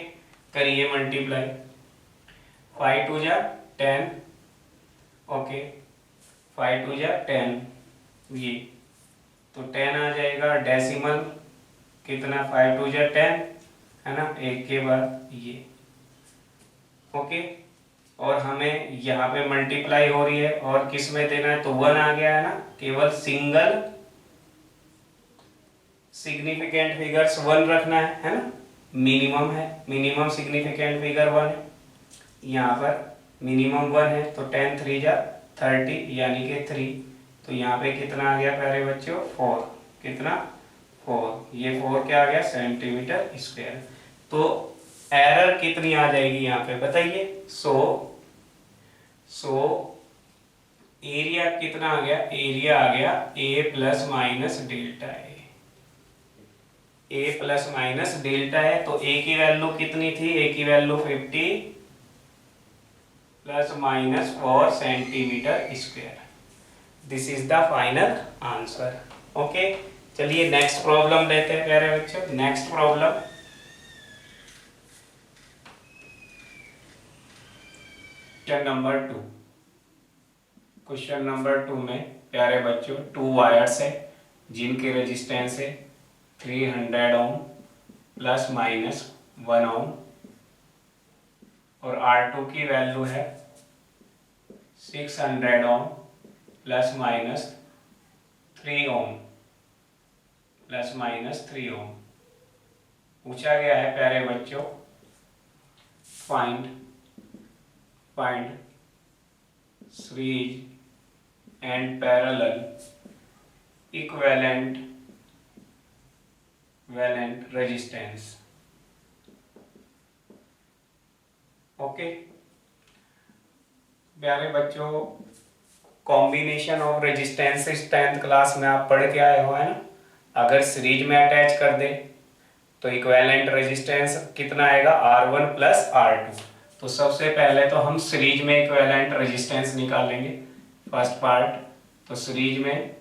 करिए मल्टीप्लाई, 5 2 जा 10, ओके, 5 2 जा 10, ये तो 10 आ जाएगा, डेसिमल कितना 5 2 जा 10, है ना, एक के बाद ये, ओके। और हमें यहाँ पे मल्टीप्लाई हो रही है और किस में देना है, तो 1 आ गया है ना, केवल सिंगल सिग्निफिकेंट फिगर्स 1 रखना है ना, मिनिमम है, मिनिमम सिग्निफिकेंट फिगर 1 है, यहाँ पर मिनिमम 1 है, तो 10 3 जा 30 यानी कि 3, तो यहाँ पे कितना आ गया प्यारे बच्चों 4, कितना 4, ये 4 क्या आ गया सेंटीमीटर स्क्वायर। तो एरर कितनी आ जाएगी यहाँ पे बताइए, सो एरिया कितना आ गया, एरिया आ गया ए प्लस माइनस डेल्टा ए प्लस माइनस डेल्टा है, तो ए की वैल्यू कितनी थी, ए की value 50 plus minus 4 centimetre square. This is the final answer, okay. चलिए नेक्स्ट प्रॉब्लम लेते हैं प्यारे बच्चों, नेक्स्ट प्रॉब्लम क्वेश्चन नंबर 2 में प्यारे बच्चों 2 वायर्स है जिनके रेजिस्टेंस है 300 ओम प्लस माइनस 1 ओम, और R2 की वैल्यू है 600 ओम प्लस माइनस 3 ओम, प्लस माइनस 3 ओम। पूछा गया है प्यारे बच्चों find series and parallel equivalent resistance, okay. प्यारे बच्चों combination of resistances 10th class में आप पढ़ के आए हो, है ना। अगर सीरीज में अटैच कर दे तो इक्विवेलेंट रेजिस्टेंस कितना आएगा R1 प्लस R2। तो सबसे पहले तो हम सीरीज में इक्विवेलेंट रेजिस्टेंस निकालेंगे, फर्स्ट पार्ट। तो सीरीज में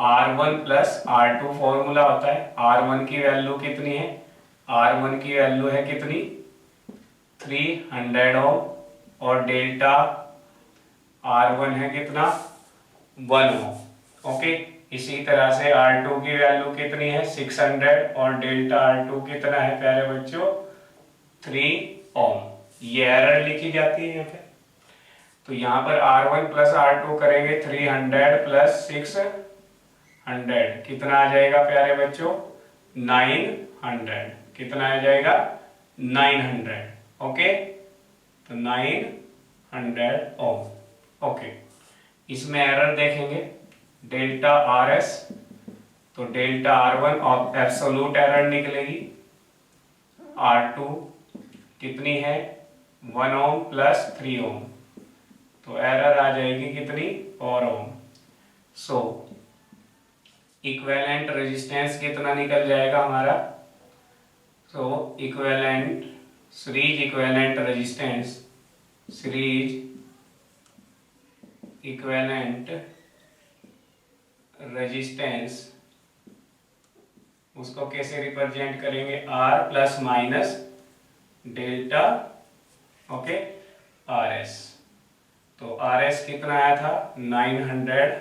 R1 प्लस R2 फॉर्मूला होता है, R1 की वैल्यू कितनी है, R1 की वैल्यू है कितनी 300 ओम, और डेल्टा R1 है कितना 1 ओम, ओके। इसी तरह से R2 की वैल्यू कितनी है 600, और डेल्टा R2 कितना है प्यारे बच्चों 3 ओम। ये एरर लिखी जाती है यहाँ पे। तो यहाँ पर R1 प्लस R2 करेंगे 300 प्लस 600, कितना आ जाएगा प्यारे बच्चों 900, कितना आ जाएगा 900, ओके। तो 900 ओम, ओके। इसमें एरर देखेंगे डेल्टा RS, तो डेल्टा R1 और एब्सोल्यूट एरर निकलेगी, R2 कितनी है 1 ओम प्लस 3 ओम, तो एरर आ जाएगी कितनी 4 ओम। सो इक्विवेलेंट रेजिस्टेंस कितना निकल जाएगा हमारा, so equivalent series equivalent resistance, series equivalent resistance उसको कैसे रिप्रेजेंट करेंगे, R plus minus delta, okay, RS। तो RS कितना आया था 900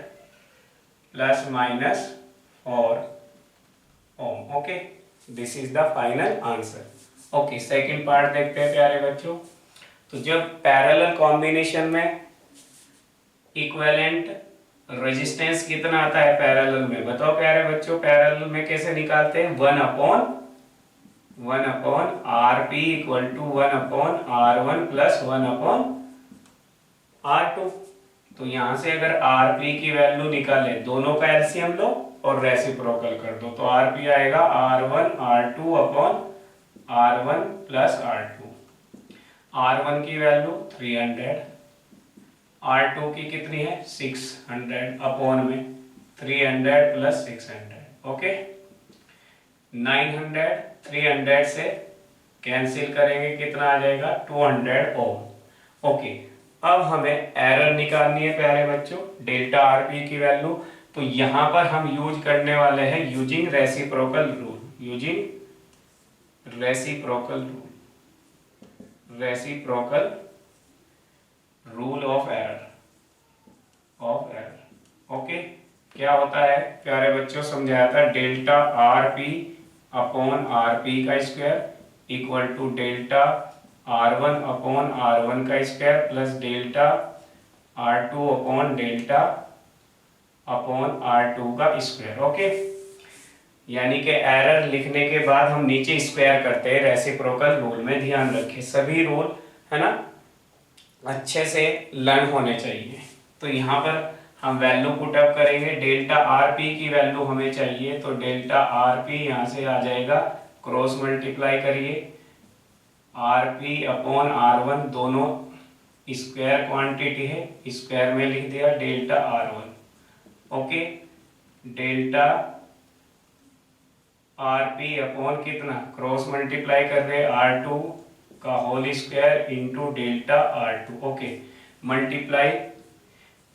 plus minus 4 ohm, okay. This is the final answer, okay. Second part देखते हैं प्यारे बच्चों। तो जब पैरेलल कॉम्बिनेशन में इक्विवेलेंट रेजिस्टेंस कितना आता है पैरेलल में, बताओ प्यारे बच्चों, पैरेलल में कैसे निकालते हैं 1 upon 1 upon are p equal to 1 upon are one plus 1 upon are two. तो यहां से अगर आर पी की वैल्यू निकाले, दोनों का एलसीएम लो और रेसिप्रोकल कर दो, तो आर पी आएगा r one r two upon are one plus r two. R one की वैल्यू 300, आर टू की कितनी है 600, अपॉन में 300 प्लस 600। ओके, 900 300 से कैंसिल करेंगे, कितना आ जाएगा 200 ओम। ओके, अब हमें एरर निकालनी है प्यारे बच्चों, डेल्टा आरपी की वैल्यू। तो यहां पर हम यूज करने वाले हैं using reciprocal rule, using reciprocal rule of error. Okay, क्या होता है प्यारे बच्चों, समझाया था, delta R P upon are P का square equal to delta are one upon are one का square plus delta are two upon delta upon are two का स्क्वायर। ओके, यानी कि एरर लिखने के बाद हम नीचे स्क्वायर करते हैं रेसिप्रोकल रूल में। ध्यान रखें, सभी रूल है ना अच्छे से लर्न होने चाहिए। तो यहाँ पर हम वैल्यू पुट अप करेंगे, डेल्टा आर पी की वैल्यू हमें चाहिए, तो डेल्टा आर पी यहाँ से आ जाएगा, क्रॉस मल्टीप्लाई करिए, r P upon are one, दोनों स्क्वायर क्वांटिटी है, स्क्वायर में लिख दिया delta are one. Okay, delta R P upon कितना, क्रॉस मल्टीप्लाई कर रहे आर टू का whole square into delta are two. Okay, multiply,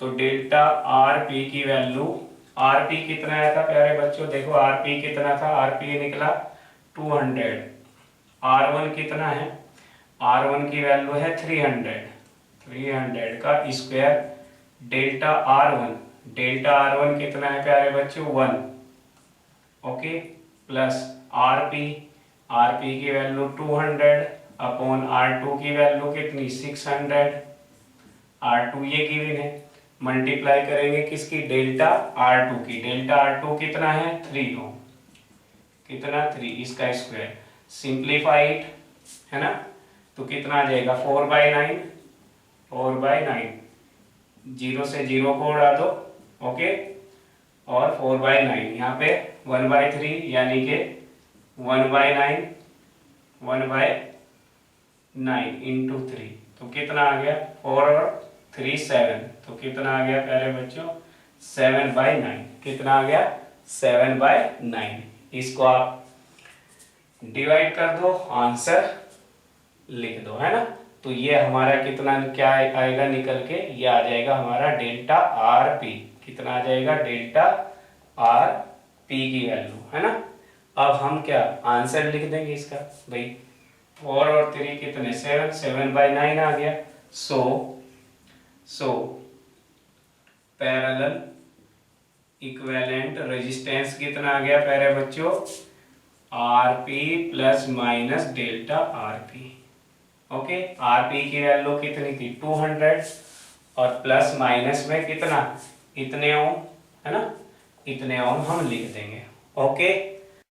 तो डेल्टा आर पी की वैल्यू, आर पी कितना आया था प्यारे बच्चों, देखो आर पी कितना था, आर पी निकला 200, आर वन कितना है, आर वन की वैल्यू है 300 का square delta R one, delta R one कितना है प्यारे बच्चों 1। ओके, प्लस आर पी की वैल्यू 200 अपॉन आर टू की वैल्यू कितनी 600, आर टू ये गिवन है, मल्टीप्लाई करेंगे किसकी, डेल्टा आर टू की, डेल्टा आर टू कितना है 3 हो, कितना 3, इसका स्क्वायर, सिंप्लीफाइड है ना, तो कितना आ जाएगा 4/9, 4/9, 0 से 0 को उड़ा दो। ओके, और 4/9 यहाँ पे 1/3, यानी कि 1/9, 1/9 इंटू 3, तो कितना आ गया 4 और 3 7, तो कितना आ गया प्यारे बच्चों 7/9, कितना आ गया 7/9। इसको आप डिवाइड कर दो, आंसर लिख दो, है ना। तो ये हमारा कितना क्या आएगा निकल के, ये आ जाएगा हमारा डेल्टा आर पी, कितना आ जाएगा डेल्टा आर पी की वैल्यू, है ना। अब हम क्या आंसर लिख देंगे इसका, भाई 4 और 3 कितने 7, 7/9 आ गया। सो पैरेलल इक्विवेलेंट रेजिस्टेंस कितना आ गया प्यारे बच्चों, R P plus minus delta R P. Okay, are p की वैल्यू कितनी थी 200 और प्लस माइनस में कितना, इतने ओम, है ना, इतने ओम हम लिख देंगे। ओके।